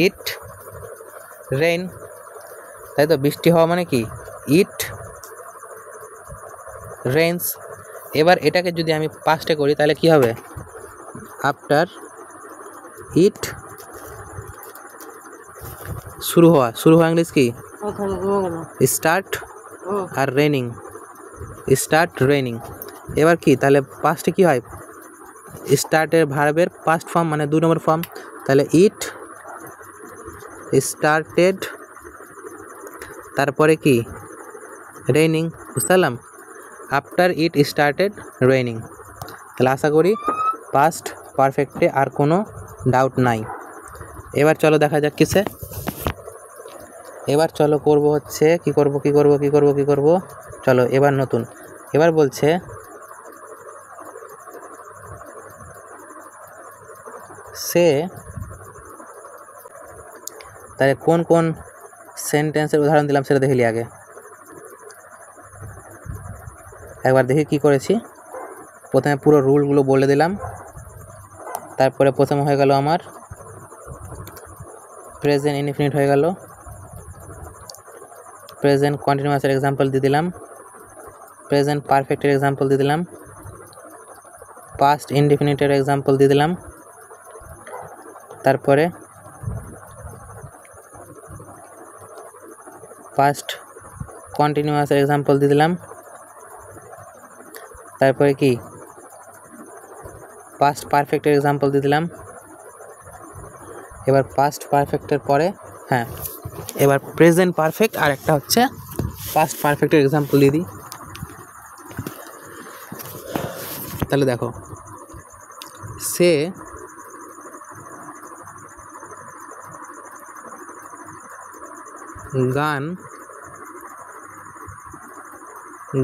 ইট রেইন, তাই তো? বৃষ্টি হওয়া মানে কি? It rains. এবার এটাকে যদি আমি পাস্টে করি তাহলে কি হবে? আফটার ইট শুরু হওয়া ইংলিশ কি? স্টার্ট আর রেনিং, স্টার্ট রেনিং। এবার কি তাহলে পাস্টে কি হয়? স্টার্টের ভার্বের পাস্ট ফর্ম মানে 2 নম্বর ফর্ম, তাহলে ইট স্টার্টেড, তারপরে কি? রেইনিং। বুঝতে পারলাম? After it started raining. তাহলে আশা করি পাস্ট পারফেক্টে আর কোনো ডাউট নাই। এবার চলো দেখা যাক কিসে। এবার চলো করব হচ্ছে কি করব, চলো এবার নতুন। এবার বলছে সে, তাহলে কোন কোন সেন্টেন্সের উদাহরণ দিলাম সেটা দেখলি আগে। একবার দেখি কি করেছি। প্রথমে পুরো রুলগুলো বলে দিলাম, তারপরে প্রথমে হয়ে গেল আমার প্রেজেন্ট ইনডিফিনিট হয়ে গেল, প্রেজেন্ট কন্টিনিউয়াসের এক্সাম্পল দিয়ে দিলাম, প্রেজেন্ট পারফেক্টের এক্সাম্পল দিয়ে দিলাম, পাস্ট ইনডিফিনিটের এক্সাম্পল দিয়ে দিলাম, তারপরে পাস্ট কন্টিনিউয়াসের এক্সাম্পল দিয়ে দিলাম, তারপরে কি পাস্ট পারফেক্টের এক্সাম্পল দিয়ে দিলাম। এবার পাস্ট পারফেক্টের পরে এবার প্রেজেন্ট পারফেক্ট আর একটা হচ্ছে পাস্ট পারফেক্টের এক্সাম্পল দিয়ে দিই। তাহলে দেখো, সে গান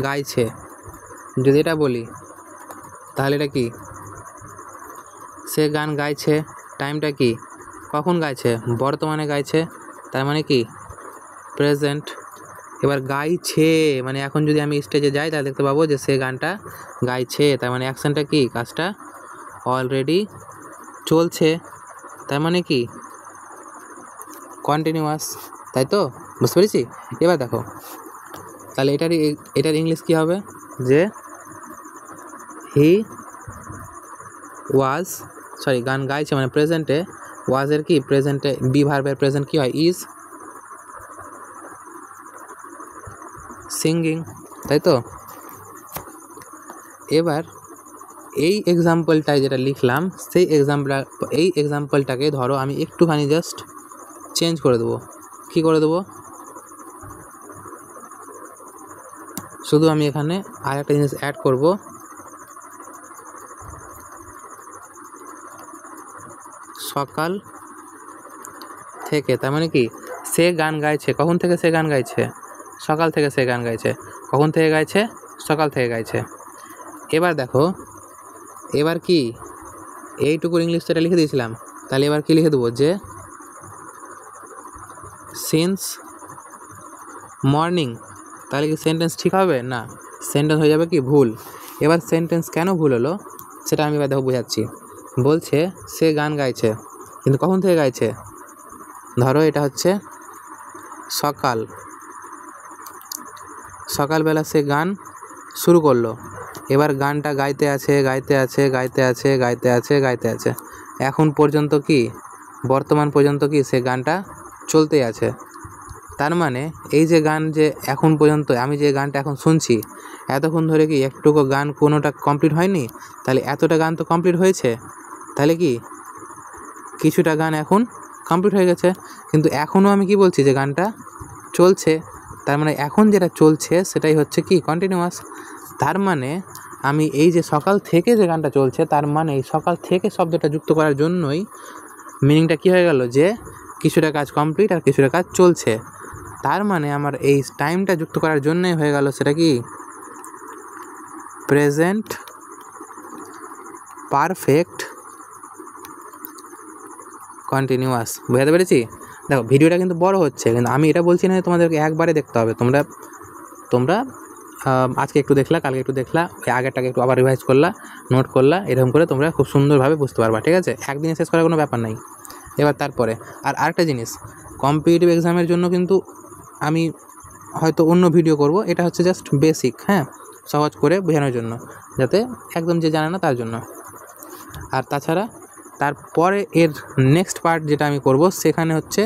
গাইছে, যদি এটা বলি তাহলে এটা কি? সে গান গাইছে, টাইমটা কি? কখন গাইছে? বর্তমানে গাইছে, তার মানে কি? প্রেজেন্ট। এবার গাইছে মানে এখন যদি আমি স্টেজে যাই তাহলে দেখতে পাবো যে সে গানটা গাইছে, তার মানে অ্যাকশনটা কি? কাজটা অলরেডি চলছে, তার মানে কি? কন্টিনিউয়াস, তাই তো? বুঝতে পেরেছি? এবার দেখো তাহলে এটার ইংলিশ কী হবে? যে হি ওয়াজ, গান গাইছে মানে প্রেজেন্টে, ওয়াজের কি? প্রেজেন্টে বি ভার্বের প্রেজেন্ট কি হয়? ইজ সিঙ্গিং, তাই তো? এবার এই এক্সাম্পলটায় যেটা লিখলাম সেই এক্সাম্পলটাকে ধরো আমি একটুখানি জাস্ট চেঞ্জ করে দেবো। কী করে দেবো? শুধু আমি এখানে আর একটা জিনিস অ্যাড করব, সকাল থেকে, তার মানে কি? সে গান গাইছে, কখন থেকে সে গান গাইছে? সকাল থেকে সে গান গাইছে। কখন থেকে গাইছে? সকাল থেকে গাইছে। এবার দেখো, এবার কি এইটুকুর ইংলিশটা লিখে দিয়েছিলাম, তাহলে এবার কি লিখে দেবো? যে সিন্স মর্নিং। তাহলে কি সেন্টেন্স ঠিক হবে? না, সেন্টেন্স হয়ে যাবে কি? ভুল। এবার সেন্টেন্স কেন ভুল হলো সেটা আমি এবার দেখো বোঝাচ্ছি। বলছে সে গান গাইছে, কিন্তু কখন থেকে গাইছে? ধরো এটা হচ্ছে সকালবেলা সে গান শুরু করলো। এবার গানটা গাইতে আছে, এখন পর্যন্ত কি? বর্তমান পর্যন্ত কি সে গানটা চলতেই আছে। তার মানে এই যে গান যে এখন পর্যন্ত আমি যে গানটা এখন শুনছি, এতক্ষণ ধরে কি একটুকু গান কোনোটা কমপ্লিট হয়নি? তাহলে এতটা গান তো কমপ্লিট হয়েছে, তাহলে কি কিছুটা গান এখন কমপ্লিট হয়ে গেছে, কিন্তু এখনও আমি কি বলছি? যে গানটা চলছে। তার মানে এখন যেটা চলছে সেটাই হচ্ছে কি? কন্টিনিউয়াস। তার মানে আমি এই যে সকাল থেকে যে গানটা চলছে, তার মানে এই সকাল থেকে শব্দটা যুক্ত করার জন্যই মিনিংটা কী হয়ে গেল? যে কিছুটা কাজ কমপ্লিট আর কিছুটা কাজ চলছে। তার মানে আমার এই টাইমটা যুক্ত করার জন্যই হয়ে গেল সেটা কি? Present perfect continuous. বুঝতে পেরেছি? দেখো ভিডিওটা কিন্তু বড় হচ্ছে, কিন্তু আমি এটা বলছি না তোমাদেরকে একবারে দেখতে হবে। তোমরা আজকে একটু দেখলা, কালকে একটু দেখলা, ওই আগেরটাকে একটু আবার রিভাইজ করলা, নোট করলা, এরকম করে তোমরা খুব সুন্দরভাবে বুঝতে পারবা, ঠিক আছে? একদিনে শেষ করার কোনো ব্যাপার নাই। এবার তারপরে আরেকটা জিনিস, কম্পিটিটিভ এক্সামের জন্য কিন্তু আমি হয়তো অন্য ভিডিও করব, এটা হচ্ছে জাস্ট বেসিক, হ্যাঁ, সহজ করে বোঝানোর জন্য, যাতে একদম যে জানে না তার জন্য। আর তাছাড়া তারপরে এর নেক্সট পার্ট যেটা আমি করব, সেখানে হচ্ছে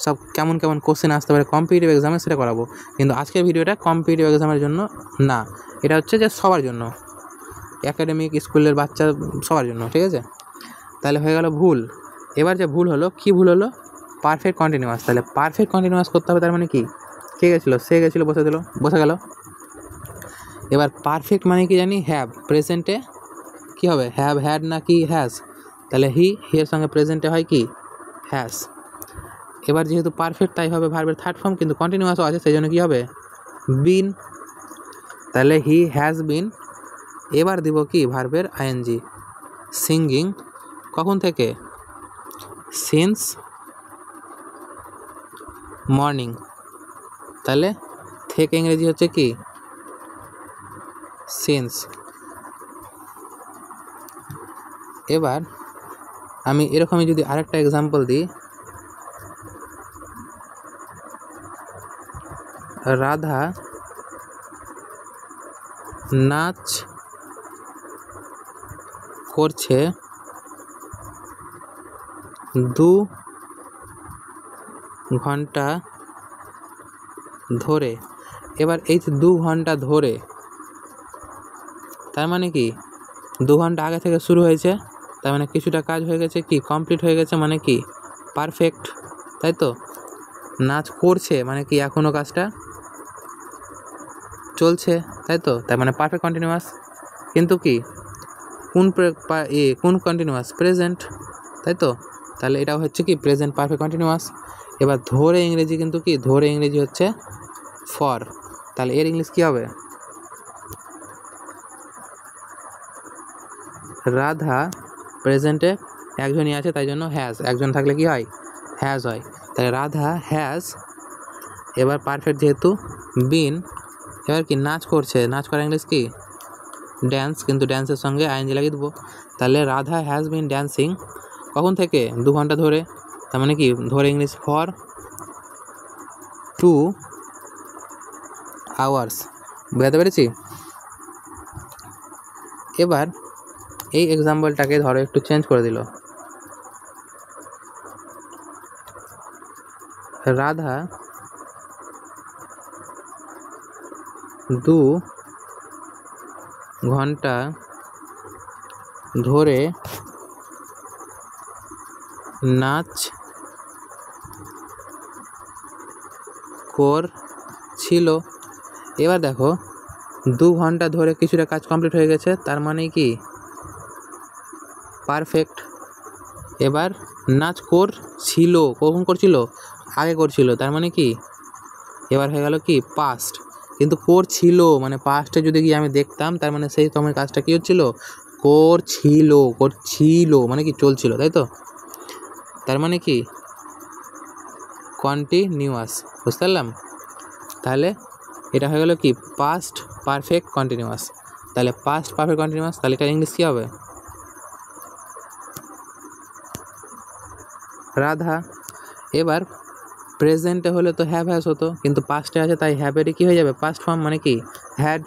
সব কেমন কেমন কোশ্চেন আসতে পারে কম্পিটিটিভ এক্সামে, সেটা করাবো। কিন্তু আজকের ভিডিওটা কম্পিটিটিভ এক্সামের জন্য না, এটা হচ্ছে যে সবার জন্য, একাডেমিক স্কুলের বাচ্চা সবার জন্য, ঠিক আছে? তাহলে হয়ে গেল ভুল। এবার যে ভুল হলো, কি ভুল হলো? Perfect continuous. তাহলে পারফেক্ট কন্টিনিউয়াস করতে হবে, তার মানে কি? কে গেছিলো? সে গেছিলো, বসে গেল। এবার পারফেক্ট মানে কি জানি? হ্যাভ। প্রেজেন্টে কী হবে? হ্যাভ, হ্যাড না কি হ্যাজ? তাহলে এর সঙ্গে প্রেজেন্টে হয় কি? হ্যাজ। এবার যেহেতু পারফেক্ট, তাই হবে ভার্বের থার্ড ফর্ম, কিন্তু কন্টিনিউয়াসও আছে, সেই জন্য কী হবে? বিন। তাহলে হি হ্যাজ বিন। এবার দিব কি? ভার্বের আইএনজি। সিঙ্গিং, কখন থেকে? Since morning. তাহলে থেকে ইংরেজি হচ্ছে কি? সিন্স। এবার আমি এরকমই যদি আরেকটা এক্সাম্পল দিই, রাধা নাচ করছে 2 ঘন্টা ধরে। এবার এই যে 2 ঘন্টা ধরে, তার মানে কি? 2 ঘন্টা আগে থেকে শুরু হয়েছে, তার মানে কিছুটা কাজ হয়ে গেছে, কি কমপ্লিট হয়ে গেছে, মানে কি পারফেক্ট, তাই তো? নাচ করছে মানে কি এখনও কাজটা চলছে, তাই তো? তার মানে পারফেক্ট কন্টিনিউয়াস। কিন্তু কি কোন কন্টিনিউয়াস? প্রেজেন্ট, তাই তো? তাহলে এটা হচ্ছে কি প্রেজেন্ট পারফেক্ট কন্টিনিউয়াস। এবার ধরে ইংরেজি কিন্তু কি? ধরে ইংরেজি হচ্ছে ফর। তাহলে এর ইংলিশ কী হবে? রাধা প্রেজেন্টে একজনই আছে, তাই জন্য হ্যাজ। একজন থাকলে কি হয়? হ্যাজ হয়। তাহলে রাধা হ্যাজ, এবার পারফেক্ট যেহেতু বিন, এবার কি নাচ করছে, নাচ করা ইংলিশ কি? ড্যান্স, কিন্তু ড্যান্সের সঙ্গে আইএনজি লাগিয়ে দেবো। তাহলে রাধা হ্যাজ বিন ড্যান্সিং, কখন থেকে? 2 ঘন্টা ধরে। তার মানে কি ধরে ইংলিশ ফর 2 আওয়ার্স। বুঝতে পেরেছি? এবার এই এক্সাম্পলটাকে ধরো একটু চেঞ্জ করে দিল, রাধা 2 ঘন্টা ধরে নাচ করছিল। এবার দেখো 2 ঘন্টা ধরে কিছুটা কাজ কমপ্লিট হয়ে গেছে, তার মানে কি পারফেক্ট। এবার নাচ করছিল, কখন করছিল? আগে করছিল, তার মানে কি এবার হয়ে গেল কি পাস্ট। কিন্তু করছিল মানে পাস্টে যদি গিয়ে আমি দেখতাম, তার মানে সেই সময় কাজটা কী হচ্ছিল? করছিল মানে কি চলছিল, তাই তো? তার মানে কি কন্টিনিউয়াস। বুঝতে পারলাম? তাহলে এটা হয়ে গেল কি পাস্ট পারফেক্ট কন্টিনিউয়াস। তাহলে পাস্ট পারফেক্ট কন্টিনিউয়াস, তাহলে এটা ইংলিশ কী হবে? রাধা। এবার প্রেজেন্টে হলে তো হ্যাভ হ্যাজ হতো, কিন্তু পাস্টে আছে, তাই হ্যাভেরই কী হয়ে যাবে? পাস্ট ফর্ম, মানে কি হ্যাড।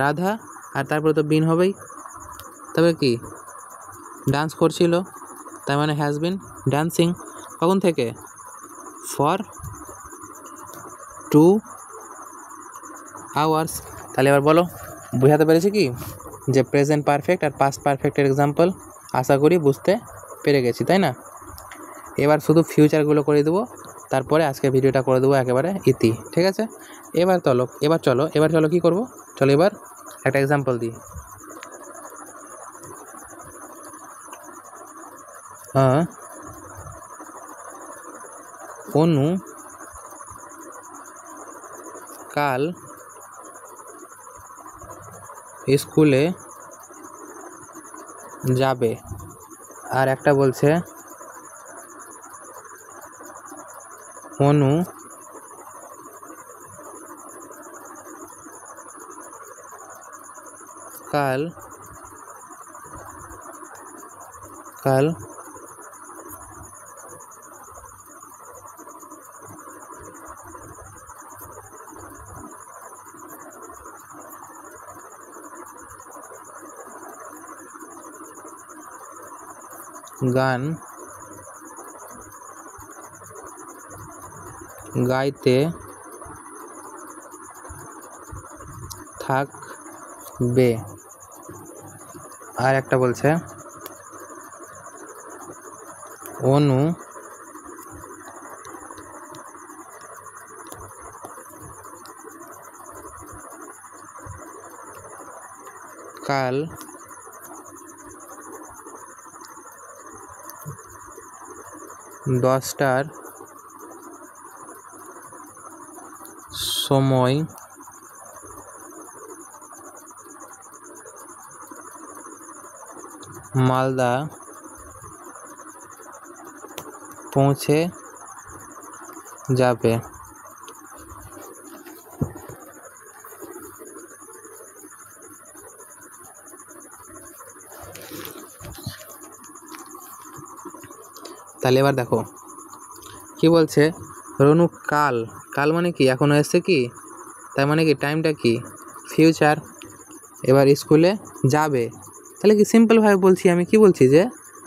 রাধা আর তারপরে তো বিন হবেই। তবে কি ডান্স করছিল, তার মানে হ্যাজ বিন ড্যান্সিং, কখন থেকে? For 2 hours. তাহলে এবার বলো, বোঝাতে পেরেছি কি যে প্রেজেন্ট পারফেক্ট আর পাস্ট পারফেক্টের এক্সাম্পল? আশা করি বুঝতে পেরে গেছি, তাই না? এবার শুধু ফিউচারগুলো করে দেবো, তারপরে আজকের ভিডিওটা করে দেবো একেবারে ইতি, ঠিক আছে? এবার চলো কি করব? চলো এবার একটা এক্সাম্পল দিই। অনু কাল স্কুলে যাবে। আর একটা বলছে অনু কাল কাল গান গাইতে থাকবে। আর একটা বলছে অনু কাল দশটার সময় মালদা পৌঁছে যাবে। তাহলে এবার দেখো কি বলছে, রনু কাল, কাল মানে কি এখনো এসছে কি, তার মানে কি টাইমটা কি ফিউচার। এবার স্কুলে যাবে, তাহলে কি সিম্পলভাবে বলছি, আমি কি বলছি যে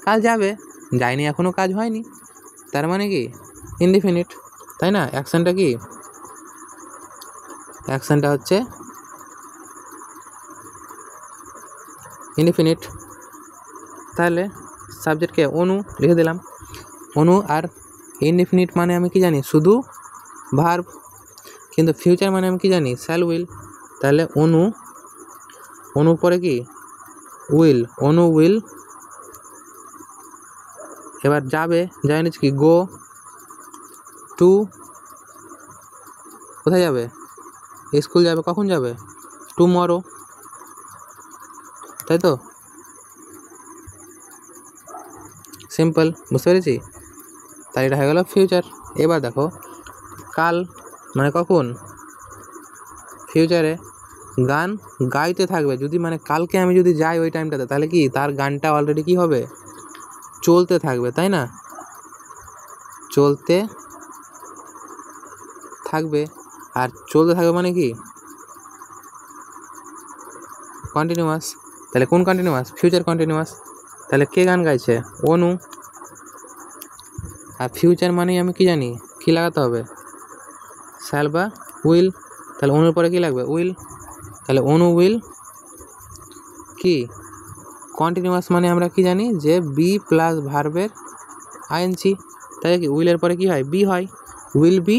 কাল যাবে, যায়নি এখনও কাজ হয়নি, তার মানে কি ইনডিফিনিট, তাই না। অ্যাকশনটা কি, অ্যাকশনটা হচ্ছে ইনডিফিনিট। তাহলে সাবজেক্টকে অনু লিখে দিলাম। অনু আর ইনডিফিনিট মানে আমি কি জানি, শুধু ভার্ব, কিন্তু ফিউচার মানে আমি কি জানি, শ্যাল উইল। তাহলে অনু, অনু পরে কি উইল, অনু উইল। এবার যাবে, যাবে নিচ্ছে কি গো টু, কোথায় যাবে, স্কুল যাবে, কখন যাবে, টুমরো, তাই তো, সিম্পল, বুঝতে পেরেছি। তাই এটা হয়ে গেল ফিউচার। এবার দেখো কাল মানে কখন, ফিউচারে গান গাইতে থাকবে, যদি মানে কালকে আমি যদি যাই ওই টাইমটাতে, তাহলে কি তার গানটা অলরেডি কি হবে, চলতে থাকবে, তাই না, চলতে থাকবে। আর চলতে থাকবে মানে কি কন্টিনিউয়াস, তাহলে কোন কন্টিনিউয়াস, ফিউচার কন্টিনিউয়াস। তাহলে কে গান গাইছে, অনু। আর ফিউচার মানেই আমি কি জানি, কি লাগাতে হবে, শ্যাল বা উইল। তাহলে অনুর পরে কি লাগবে, উইল। তাহলে অনু উইল কি কন্টিনিউয়াস, মানে আমরা কি জানি যে বি প্লাস ভার্বের আইএনজি, তাই কি উইলের পরে কি হয়, বি হয়, উইল বি।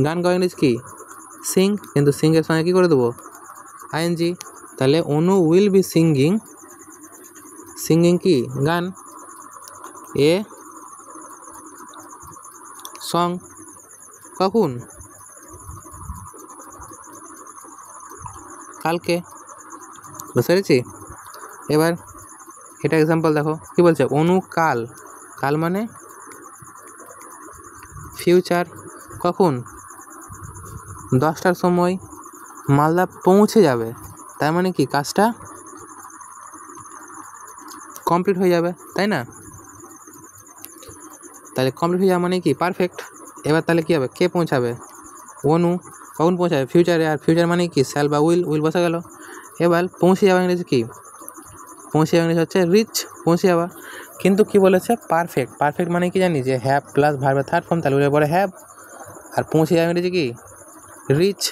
গান গাওয়া ইংলিশ কি সিং, কিন্তু সিংয়ের সঙ্গে কী করে দেবো, আইএনজি। তাহলে অনু উইল বি সিঙ্গিং, সিঙ্গিং কি গান, এ সং, কখন, কালকে, বুঝতে পেরেছি। এবার এটা এক্সাম্পল দেখো কি বলছে, অনু কাল, কাল মানে ফিউচার, কখন 10টার সময় মালদা পৌঁছে যাবে, তার মানে কি কাজটা কমপ্লিট হয়ে যাবে, তাই না। তাহলে কমপ্লিট হয়ে যাওয়া মানে কি পারফেক্ট। এবার তাহলে কী হবে, কে পৌঁছাবে, অনু, কখন পৌঁছাবে, ফিউচারে। আর ফিউচার মানে কি শ্যাল বা উইল, উইল বসে গেল। এবার পৌঁছে যাওয়া ইংরেজি কি, পৌঁছে যাওয়া ইংরেজি হচ্ছে রিচ, পৌঁছে যাওয়া। কিন্তু কি বলেছে পারফেক্ট, পারফেক্ট মানে কি জানি যে হ্যাভ প্লাস ভার্বের থার্ড ফর্ম, তাহলে উইলের পরে হ্যাভ। আর পৌঁছে যাওয়া ইংরেজি কি রিচ,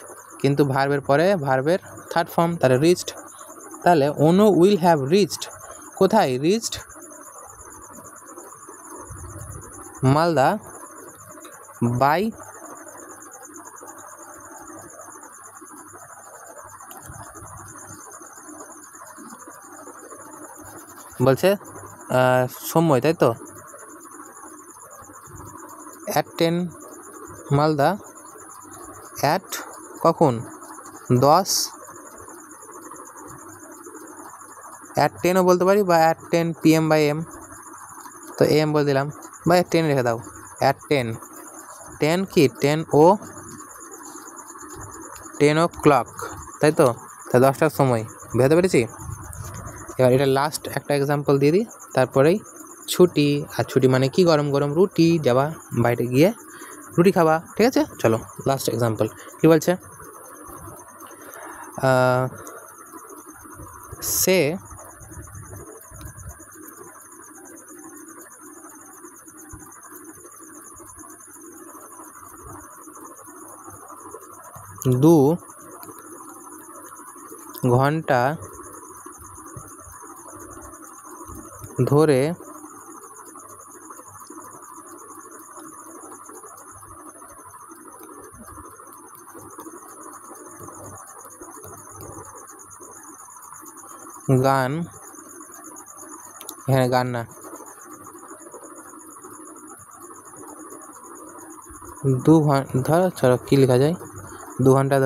কিন্তু ভার্বের পরে ভার্বের থার্ড ফর্ম, তাহলে রিচড। তাহলে অনু উইল হ্যাভ রিচড, কোথায়, রিচড মালদা বাই বলছে সময়, তাই তো, অ্যাট 10 মালদা, অ্যাট কখন 10, অ্যাট 10ও বলতে পারি, বা অ্যাট 10 PM বাই এম, তো এম বলে দিলাম, বা 10 রেখে দাও, অ্যাট 10, 10 কি 10 ও ক্লক, তাই তো, তা 10টার সময়, বুঝতে পেরেছি। এবার এটা লাস্ট একটা এক্সাম্পল দিয়ে দিই, তারপরেই ছুটি, আর ছুটি মানে কি, গরম গরম রুটি, যাবা বাইরে গিয়ে রুটি খাবা। ঠিক আছে, চলো লাস্ট এক্সাম্পল কি বলছে। সে দু ঘন্টা ধরে গান, হ্যাঁ গান না, 2 ঘন্টা, চলো কি লেখা যায়, 2 ঘন্টা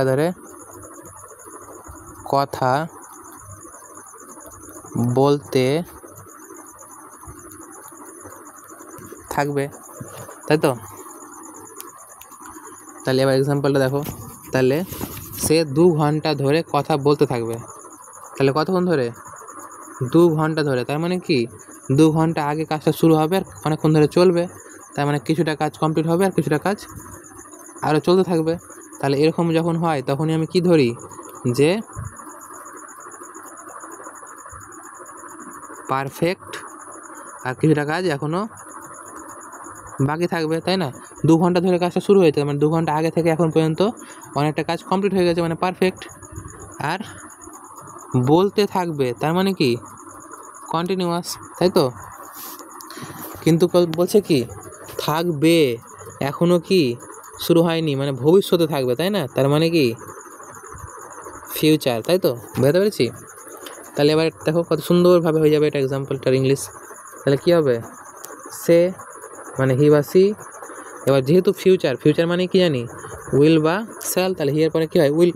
ধরে কথা বলতে থাকবে, তাই তো। তাহলে এবার এক্সাম্পলটা দেখো, তাহলে সে 2 ঘন্টা ধরে কথা বলতে থাকবে, তাহলে কতক্ষণ ধরে, 2 ঘন্টা ধরে, তার মানে কি 2 ঘন্টা আগে কাজটা শুরু হবে আর অনেকক্ষণ ধরে চলবে, তার মানে কিছুটা কাজ কমপ্লিট হবে আর কিছুটা কাজ আরও চলতে থাকবে। তাহলে এরকম যখন হয় তখনই আমি কি ধরি, যে পারফেক্ট আর কিছুটা কাজ এখনও বাকি থাকবে, তাই না। 2 ঘন্টা ধরে কাজটা শুরু হয়েছে, মানে 2 ঘন্টা আগে থেকে এখন পর্যন্ত অনেকটা কাজ কমপ্লিট হয়ে গেছে, মানে পারফেক্ট। আর বলতে থাকবে তার মানে কি কন্টিনিউয়াস, তাই তো। কিন্তু বলছে কি থাকবে, এখনও কি শুরু হয়নি, মানে ভবিষ্যতে থাকবে, তাই না, তার মানে কি ফিউচার, তাই তো, বুঝতে পেরেছি। তাহলে এবার দেখো কত সুন্দরভাবে হয়ে যাবে এটা এক্সাম্পলটার ইংলিশ। তাহলে কি হবে, সে মানে হি বা সি, এবার যেহেতু ফিউচার মানে কি জানি উইল বা শ্যাল, তাহলে হিয়ার পরে কি হয় উইল,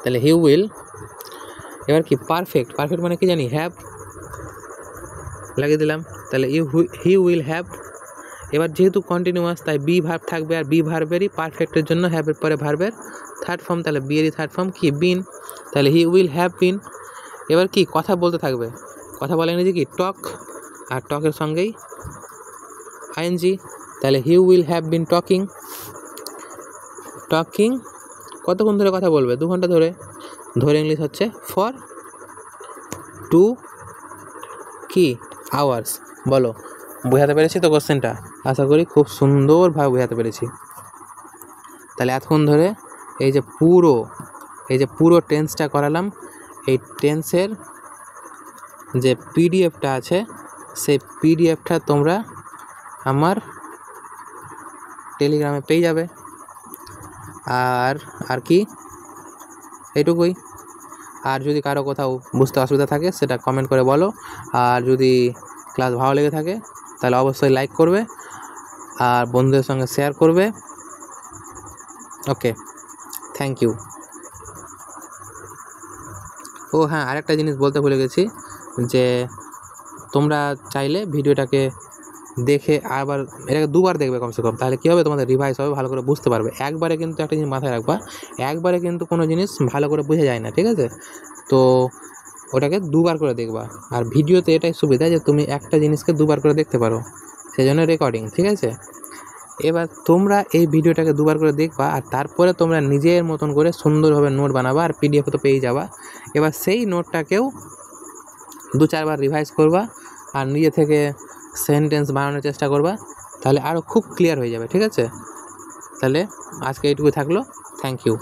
তাহলে হি উইল। এবার কি পারফেক্ট মানে কি জানি হ্যাভ, লাগিয়ে দিলাম, তাহলে হি উইল হ্যাভ। এবার যেহেতু কন্টিনিউয়াস তাই বি ভার্ব থাকবে, আর বি ভার্বেরই পারফেক্টের জন্য হ্যাভের পরে ভার্বের থার্ড ফর্ম, তাহলে বি এরই থার্ড ফর্ম কি বিন, তাহলে হি উইল হ্যাভ বিন। এবার কি কথা বলতে থাকবে, কথা বলা ইংরেজি কি টক, আর টকের সঙ্গেই আইএনজি, তাহলে he will have been talking. কতক্ষণ ধরে কথা বলবে, 2 ঘন্টা ধরে ইংলিশ হচ্ছে ফর 2 কি আওয়ার্স। বলো বোঝাতে পেরেছি তো কোশ্চেনটা, আশা করি খুব সুন্দরভাবে বোঝাতে পেরেছি। তাহলে এতক্ষণ ধরে এই যে পুরো টেন্সটা করালাম, এই টেন্সের যে পিডিএফটা আছে সেই পিডিএফটা তোমরা আমার টেলিগ্রামে পেয়ে যাবে। আর কি এইটুকুই। আর যদি কারো কোথাও বুঝতে অসুবিধা থাকে সেটা কমেন্ট করে বলো, আর যদি ক্লাস ভালো লেগে থাকে তাহলে অবশ্যই লাইক করবে আর বন্ধুদের সঙ্গে শেয়ার করবে। ওকে, থ্যাংক ইউ। ও হ্যাঁ, আরেকটা জিনিস বলতে ভুলে গেছি, যে তোমরা চাইলে ভিডিওটাকে দেখে আবার এটাকে 2বার দেখবে কমসে কম, তাহলে কী হবে তোমাদের রিভাইজ হবে, ভালো করে বুঝতে পারবে। একবারে কিন্তু একটা জিনিস মাথায় রাখবা, একবারে কিন্তু কোনো জিনিস ভালো করে বোঝা যায় না, ঠিক আছে। তো ওটাকে 2বার করে দেখবা। আর ভিডিওতে এটাই সুবিধা যে তুমি একটা জিনিসকে 2বার করে দেখতে পারো, সেই জন্য রেকর্ডিং, ঠিক আছে। এবার তোমরা এই ভিডিওটাকে 2বার করে দেখবা, আর তারপরে তোমরা নিজের মতন করে সুন্দরভাবে নোট বানাবা, আর পিডিএফ তো পেয়ে যাবা। এবার সেই নোটটাকেও 2-4 বার রিভাইজ করবা, আর নিজে থেকে সেন্টেন্স বানানোর চেষ্টা করবা, তাহলে আরও খুব ক্লিয়ার হয়ে যাবে, ঠিক আছে। তাহলে আজকে এইটুকু থাকলো, থ্যাংক ইউ।